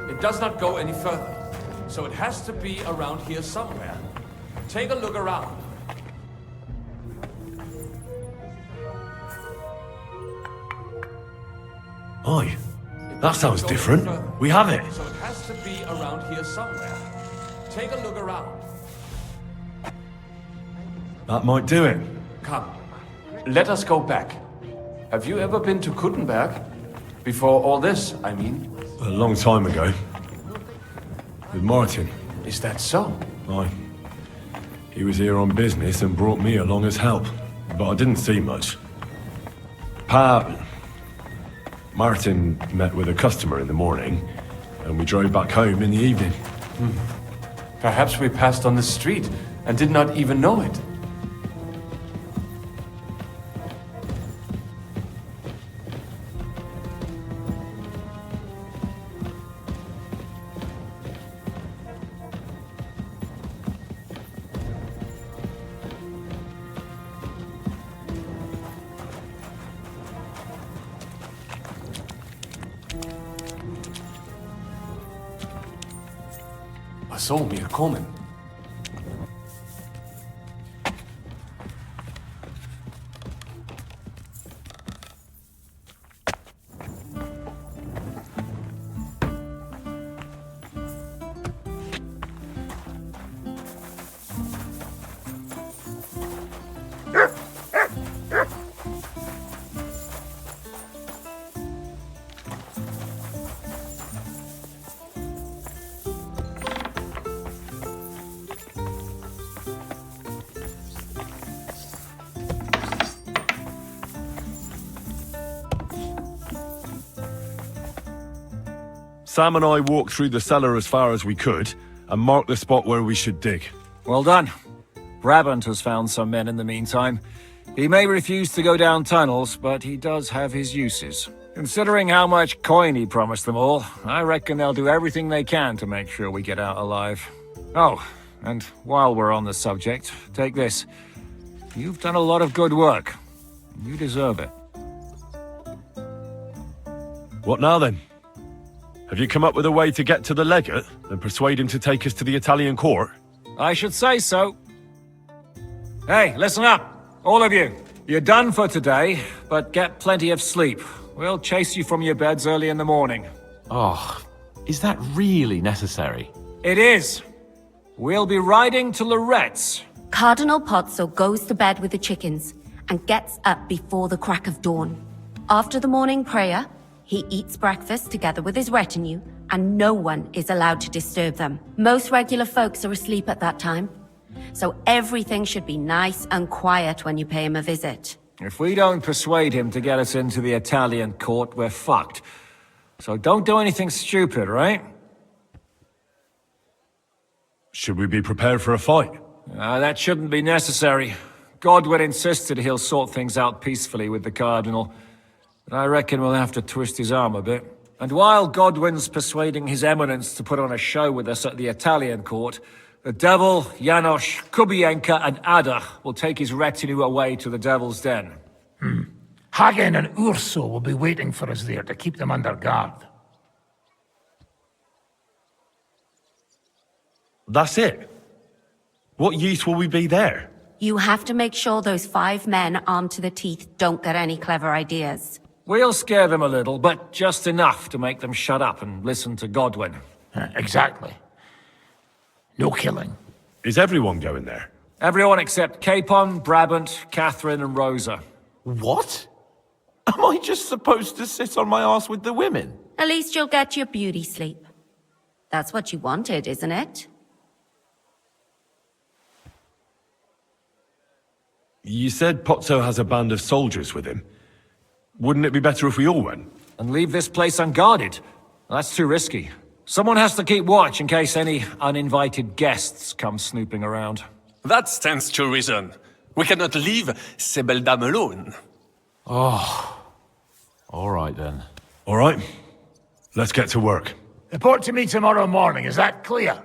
It does not go any further. So it has to be around here somewhere. Take a look around. Oi, that sounds different. We have it. So it has to be around here somewhere. Take a look around. That might do it. Come. Let us go back. Have you ever been to Kuttenberg? Before all this, I mean. A long time ago. With Martin. Is that so? Aye. He was here on business and brought me along as help. But I didn't see much. Martin met with a customer in the morning, and we drove back home in the evening. Perhaps we passed on the street and did not even know it. Was soll mir kommen? Sam and I walked through the cellar as far as we could, and marked the spot where we should dig. Well done. Brabant has found some men in the meantime. He may refuse to go down tunnels, but he does have his uses. Considering how much coin he promised them all, I reckon they'll do everything they can to make sure we get out alive. Oh, and while we're on the subject, take this. You've done a lot of good work. You deserve it. What now then? Have you come up with a way to get to the legate and persuade him to take us to the Italian court? I should say so. Hey, listen up, all of you. You're done for today, but get plenty of sleep. We'll chase you from your beds early in the morning. Oh, is that really necessary? It is. We'll be riding to Lorette's. Cardinal Pozzo goes to bed with the chickens and gets up before the crack of dawn. After the morning prayer, he eats breakfast together with his retinue, and no one is allowed to disturb them. Most regular folks are asleep at that time, so everything should be nice and quiet when you pay him a visit. If we don't persuade him to get us into the Italian court, we're fucked. So don't do anything stupid, right? Should we be prepared for a fight? That shouldn't be necessary. Godwin insisted he'll sort things out peacefully with the Cardinal. But I reckon we'll have to twist his arm a bit. And while Godwin's persuading His Eminence to put on a show with us at the Italian court, the Devil, Janosch, Kubienka, and Ada will take his retinue away to the Devil's Den. Hagen and Urso will be waiting for us there to keep them under guard. That's it? What use will we be there? You have to make sure those 5 men armed to the teeth don't get any clever ideas. We'll scare them a little, but just enough to make them shut up and listen to Godwin. Exactly. No killing. Is everyone going there? Everyone except Capon, Brabant, Catherine, and Rosa. What? Am I just supposed to sit on my ass with the women? At least you'll get your beauty sleep. That's what you wanted, isn't it? You said Pozzo has a band of soldiers with him. Wouldn't it be better if we all went? And leave this place unguarded? That's too risky. Someone has to keep watch in case any uninvited guests come snooping around. That stands to reason. We cannot leave ces belles dames alone. Oh. All right then. All right. Let's get to work. Report to me tomorrow morning, is that clear?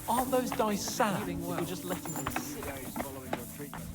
Aren't those dice sad? You're just letting them sit. Following your treatment.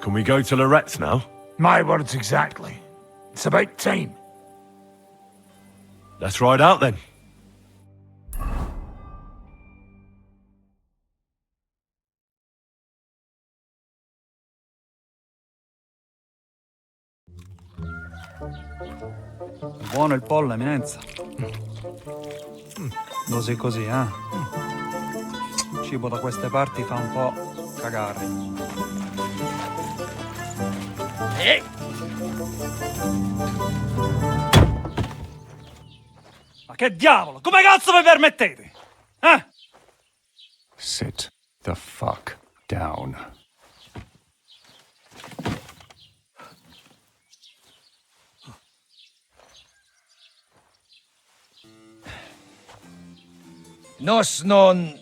Can we go to Lorette's now? My words exactly. It's about time. Let's ride out then. Buono il pollo, eminenza. Così così, eh? Il cibo da queste parti fa un po' cagare. Ma che diavolo? Come cazzo vi permettete? Eh? Sit the fuck down. Nos non...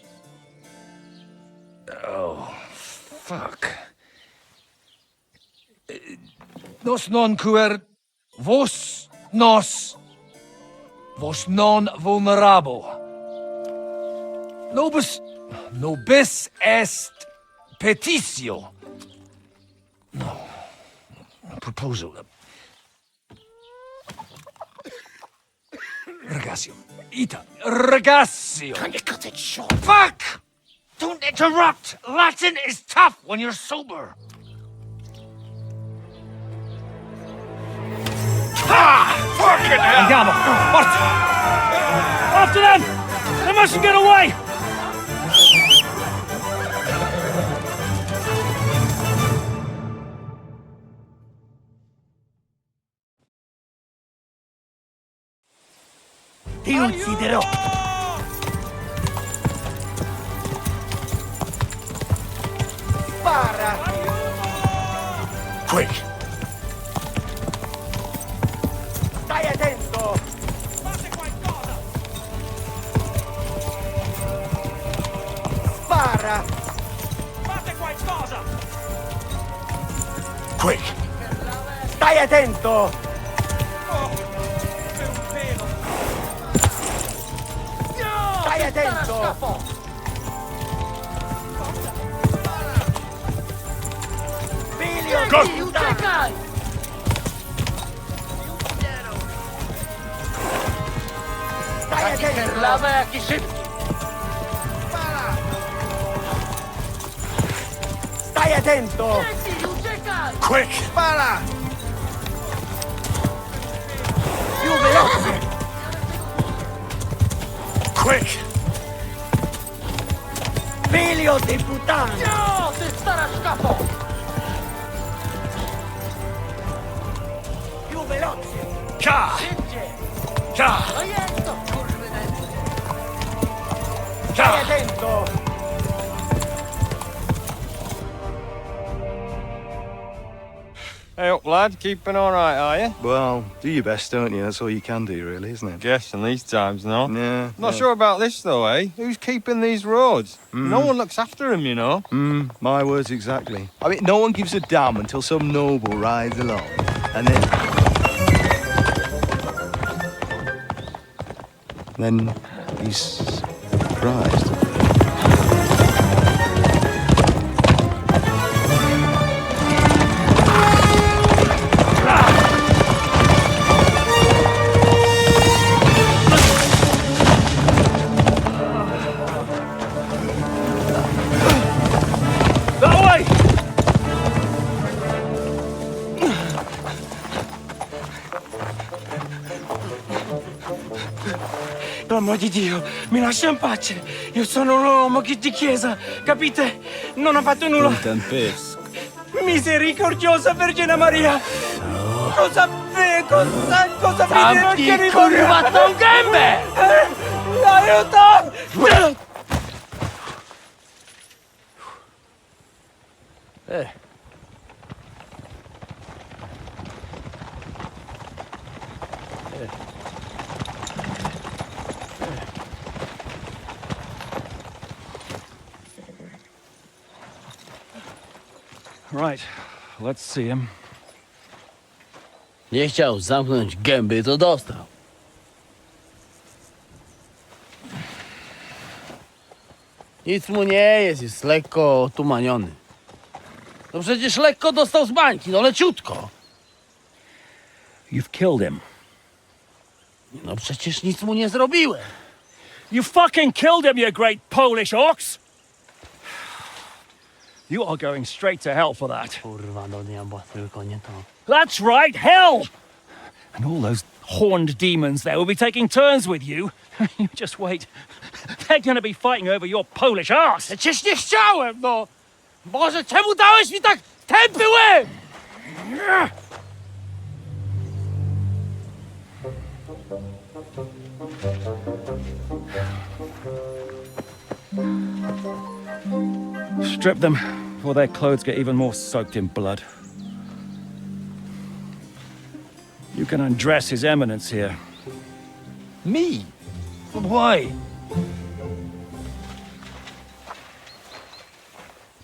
Oh, fuck. Nos non quer... Vos nos... Vos non vulnerabo. Nobis est petitio. No. Proposal. Ragazio. Ita. Ragazio. Can you cut it short? Fuck! Don't interrupt! Latin is tough when you're sober. Ah! Fucking hell! Andiamo! Forza! After them! They mustn't get away! Ti ucciderò! Spara! Quick! Stai attento! Fate qualcosa! Spara! Fate qualcosa! Quick! Stai attento! Stai attento! Figlio di puttana! Stai attento! Stai attento! Quick! Spara! Più veloce! Quick! Figlio di puttana! No! Ti starà scappo! Più veloce! Ca! Ca! Stai attento! Hey up, lad. Keeping all right, are you? Well, do your best, don't you? That's all you can do, really, isn't it? Guess in these times, no? Yeah. Not sure about this, though, eh? Who's keeping these roads? No one looks after them, you know. My words exactly. I mean, no one gives a damn until some noble rides along. And then he's surprised. L'amor di Dio, mi lascia in pace. Io sono un uomo di chiesa, capite? Non ho fatto nulla. Non tempesco. Misericordiosa Vergine Maria. Cosa mi Tanti curvato un gambe! Aiuto! Right, let's see him. Nie chciał zamknąć gęby, to dostał. Nic mu nie jest lekko otumaniony. No przecież lekko dostał z bańki, no leciutko. You've killed him. No przecież nic mu nie zrobiłem. You fucking killed him, you great Polish ox! You are going straight to hell for that. Kurwa, do nieba, tylko nie to. That's right, hell! And all those horned demons there will be taking turns with you. You just wait. They're gonna be fighting over your Polish ass. Przecież nie chciałem, no! Boże, czemu dałeś mi tak tępy łeb? Strip them before their clothes get even more soaked in blood. You can undress His Eminence here. Me? But why?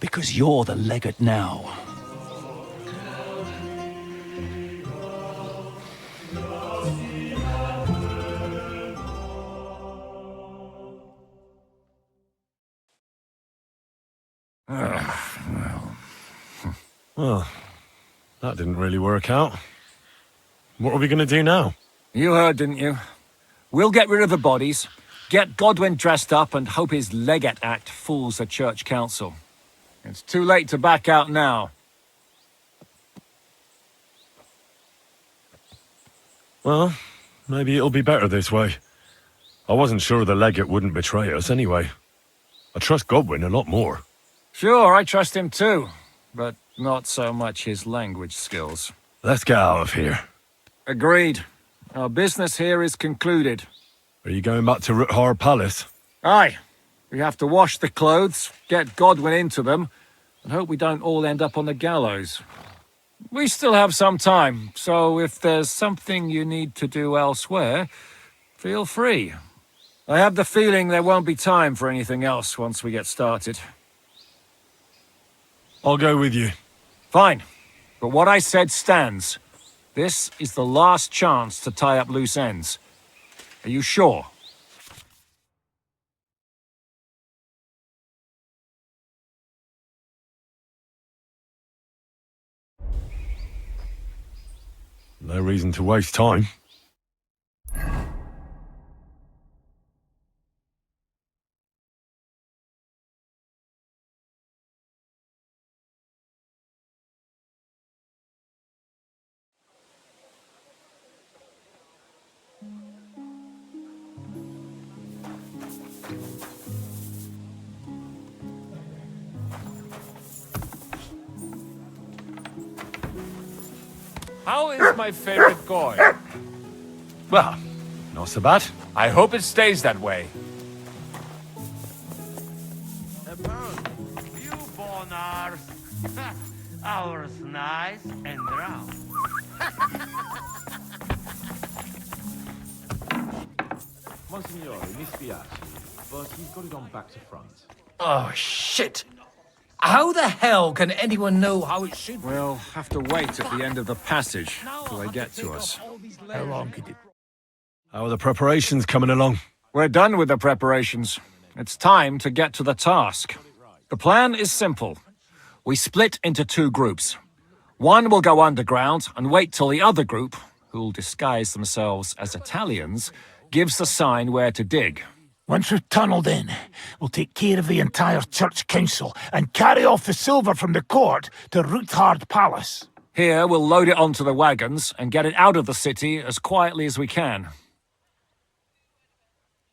Because you're the legate now. Well, that didn't really work out. What are we going to do now? You heard, didn't you? We'll get rid of the bodies, get Godwin dressed up, and hope his Legate Act fools the Church Council. It's too late to back out now. Well, maybe it'll be better this way. I wasn't sure the legate wouldn't betray us anyway. I trust Godwin a lot more. Sure, I trust him too, but not so much his language skills. Let's get out of here. Agreed. Our business here is concluded. Are you going back to Ruthard Palace? Aye. We have to wash the clothes, get Godwin into them, and hope we don't all end up on the gallows. We still have some time, so if there's something you need to do elsewhere, feel free. I have the feeling there won't be time for anything else once we get started. I'll go with you. Fine. But what I said stands. This is the last chance to tie up loose ends. Are you sure? No reason to waste time. How is my favorite going? Well, not so bad. I hope it stays that way. You bonars. Ours nice and round. Monsignore, he missed the ash, but he's got it on back to front. Oh, shit! How the hell can anyone know how it should be? We'll have to wait at the end of the passage till they get to us. How long could it... How are the preparations coming along? We're done with the preparations. It's time to get to the task. The plan is simple. We split into two groups. One will go underground and wait till the other group, who'll disguise themselves as Italians, gives the sign where to dig. Once we've tunneled in, we'll take care of the entire church council and carry off the silver from the court to Ruthard Palace. Here, we'll load it onto the wagons and get it out of the city as quietly as we can.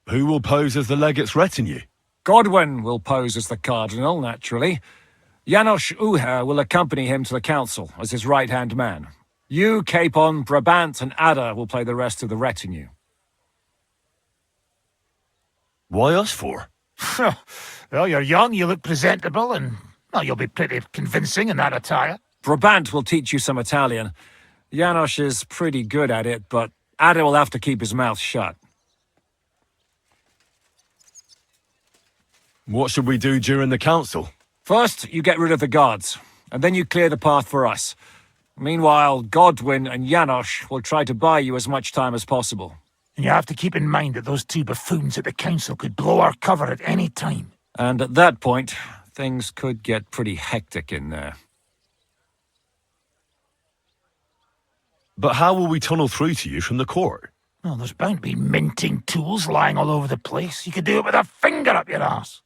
Who will pose as the legate's retinue? Godwin will pose as the cardinal, naturally. Janos Uher will accompany him to the council as his right-hand man. You, Capon, Brabant and Ada will play the rest of the retinue. Why us for? Well, you're young, you look presentable, and well, you'll be pretty convincing in that attire. Brabant will teach you some Italian. Janos is pretty good at it, but Ada will have to keep his mouth shut. What should we do during the council? First, you get rid of the guards, and then you clear the path for us. Meanwhile, Godwin and Janos will try to buy you as much time as possible. And you have to keep in mind that those two buffoons at the council could blow our cover at any time. And at that point, things could get pretty hectic in there. But how will we tunnel through to you from the court? Oh, there's bound to be minting tools lying all over the place. You could do it with a finger up your ass.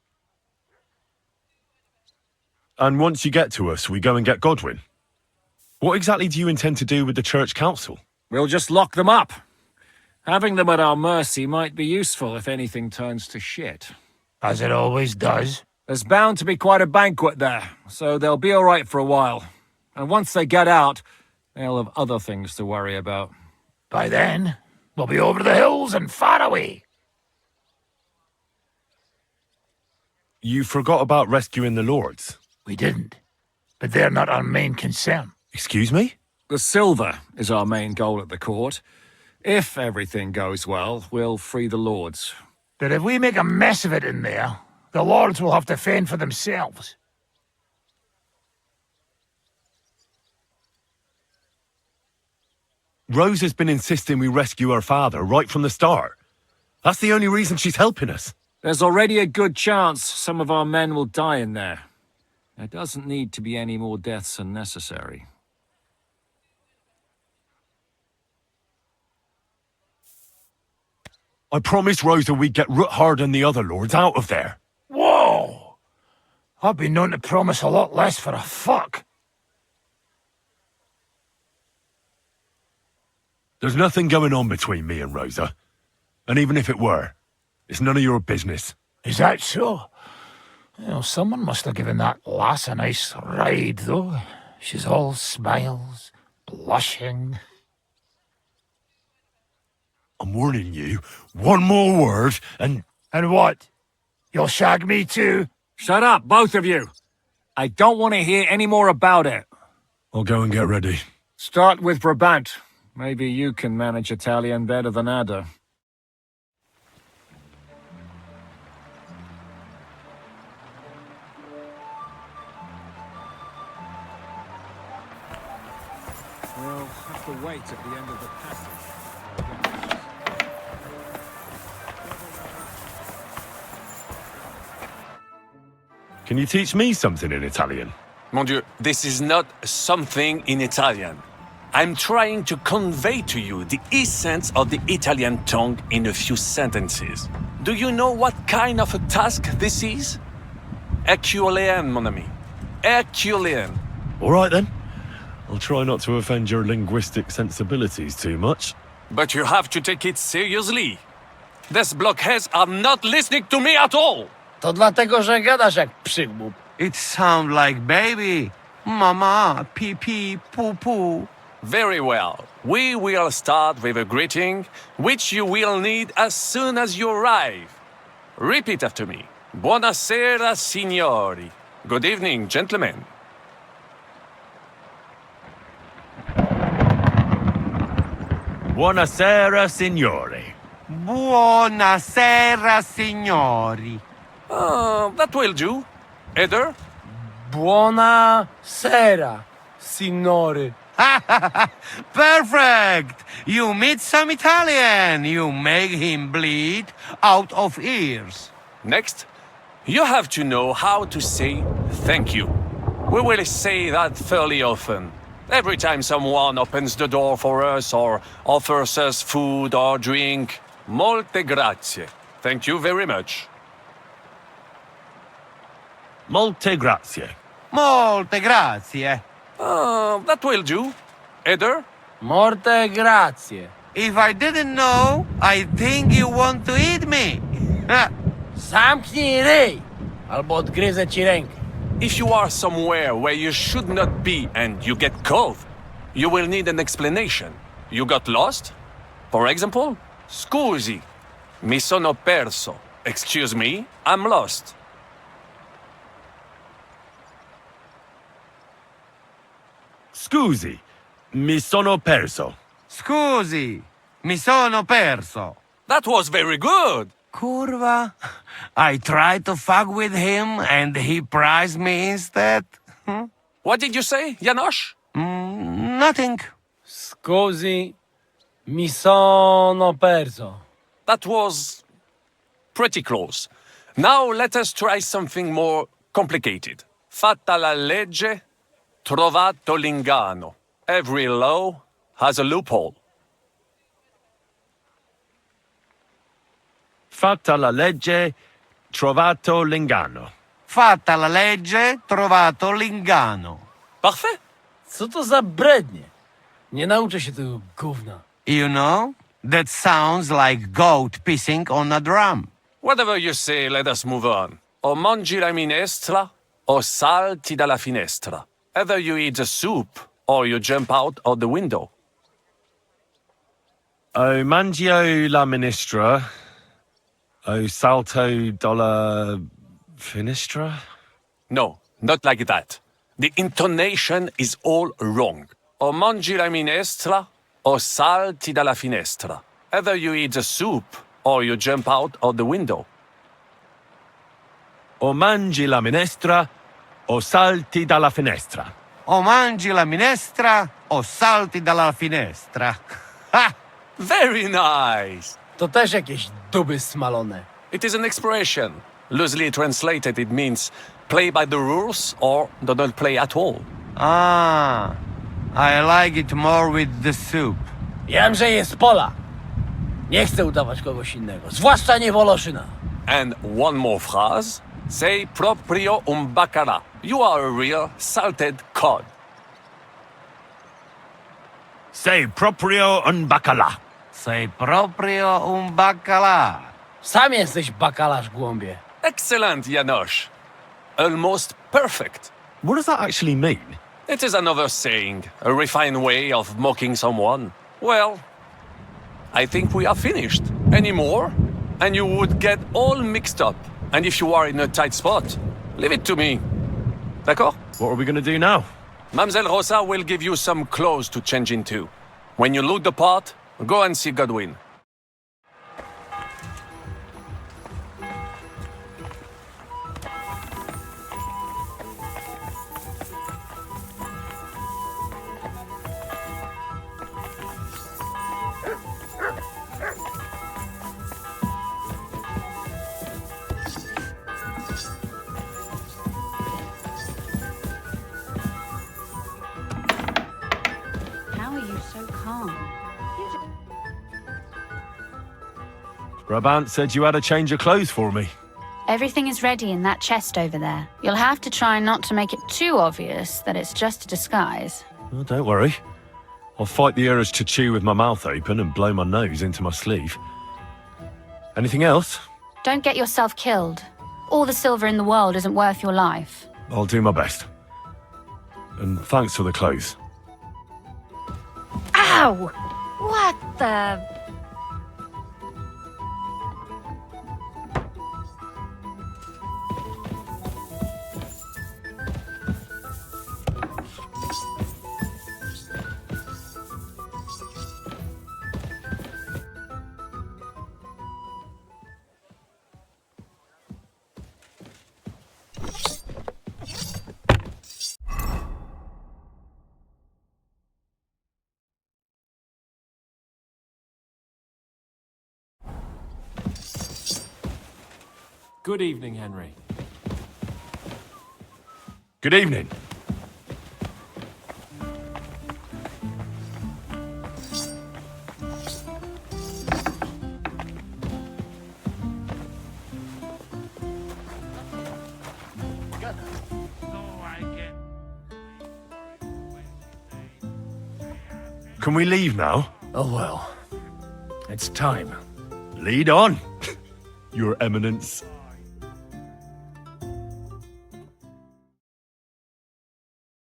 And once you get to us, we go and get Godwin. What exactly do you intend to do with the church council? We'll just lock them up. Having them at our mercy might be useful if anything turns to shit. As it always does. There's bound to be quite a banquet there, so they'll be all right for a while. And once they get out, they'll have other things to worry about. By then, we'll be over the hills and far away. You forgot about rescuing the lords. We didn't. But they're not our main concern. Excuse me? The silver is our main goal at the court. If everything goes well, we'll free the lords. But if we make a mess of it in there, the lords will have to fend for themselves. Rose has been insisting we rescue her father right from the start. That's the only reason she's helping us. There's already a good chance some of our men will die in there. There doesn't need to be any more deaths than necessary. I promised Rosa we'd get Ruthard and the other lords out of there. Whoa! I've been known to promise a lot less for a fuck. There's nothing going on between me and Rosa. And even if it were, it's none of your business. Is that so? Well, someone must have given that lass a nice ride, though. She's all smiles, blushing. I'm warning you, one more word and... And what? You'll shag me too? Shut up, both of you! I don't want to hear any more about it. I'll go and get ready. Start with Brabant. Maybe you can manage Italian better than Ada. We'll have to wait at the end of the passage. Can you teach me something in Italian? Mon Dieu, this is not something in Italian. I'm trying to convey to you the essence of the Italian tongue in a few sentences. Do you know what kind of a task this is? Herculean, mon ami. Herculean. All right, then. I'll try not to offend your linguistic sensibilities too much. But you have to take it seriously. These blockheads are not listening to me at all. To dlatego, że gadasz jak przygłup. It sounds like baby. Mama, pee pee, poo poo. Very well. We will start with a greeting, which you will need as soon as you arrive. Repeat after me. Buonasera, signori. Good evening, gentlemen. Buonasera, signori. Buonasera, signori. That will do. Eder? Buonasera, signori. Perfect! You meet some Italian. You make him bleed out of ears. Next, you have to know how to say thank you. We will say that fairly often. Every time someone opens the door for us or offers us food or drink. Molte grazie. Thank you very much. Molte grazie. Molte grazie. That will do. Eder? Morte grazie. If I didn't know, I think you want to eat me. Zamknij ryj, albo odgryzę ci rękę. If you are somewhere where you should not be and you get cold, you will need an explanation. You got lost? For example, scusi, mi sono perso. Excuse me, I'm lost. Scusi, mi sono perso. Scusi, mi sono perso. That was very good. Curva. I tried to fuck with him and he prized me instead. What did you say, Janosch? Nothing. Scusi, mi sono perso. That was pretty close. Now let us try something more complicated. Fatta la legge, trovato l'inganno. Every law has a loophole. Fatta la legge, trovato l'ingano. Fatta la legge, trovato l'ingano. Parfait. Co to za brednie? Nie nauczę się tego gówna. You know, that sounds like goat pissing on a drum. Whatever you say, let us move on. O mangi la minestra, o salti dalla finestra. Either you eat the soup, or you jump out of the window. O mangio la ministra, o salto dalla finestra? No, not like that. The intonation is all wrong. O mangi la minestra, o salti dalla finestra. Either you eat the soup, or you jump out of the window. O mangi la minestra, o salti dalla finestra. O mangi la minestra, o salti dalla finestra. Ha! Very nice. To też jakieś duby smalone. It is an expression. Loosely translated, it means play by the rules or do not play at all. Ah, I like it more with the soup. Jan że jest Pola. Nie chcę udawać kogoś innego, zwłaszcza nie Woloszyna. And one more phrase. Say proprio un bacala. You are a real salted cod. Say proprio un bacala. Say proprio un bacala. Sam jesteś bakalarz, głąbie. Excellent, Janosch. Almost perfect. What does that actually mean? It is another saying, a refined way of mocking someone. Well, I think we are finished. Any more? And you would get all mixed up. And if you are in a tight spot, leave it to me. D'accord? What are we going to do now? Mademoiselle Rosa will give you some clothes to change into. When you look the part, go and see Godwin. How are you so calm? Brabant said you had a change of clothes for me. Everything is ready in that chest over there. You'll have to try not to make it too obvious that it's just a disguise. Oh, don't worry. I'll fight the urge to chew with my mouth open and blow my nose into my sleeve. Anything else? Don't get yourself killed. All the silver in the world isn't worth your life. I'll do my best. And thanks for the clothes. Ow! What the... Good evening, Henry. Good evening. Can we leave now? Oh well. It's time. Lead on, Your Eminence.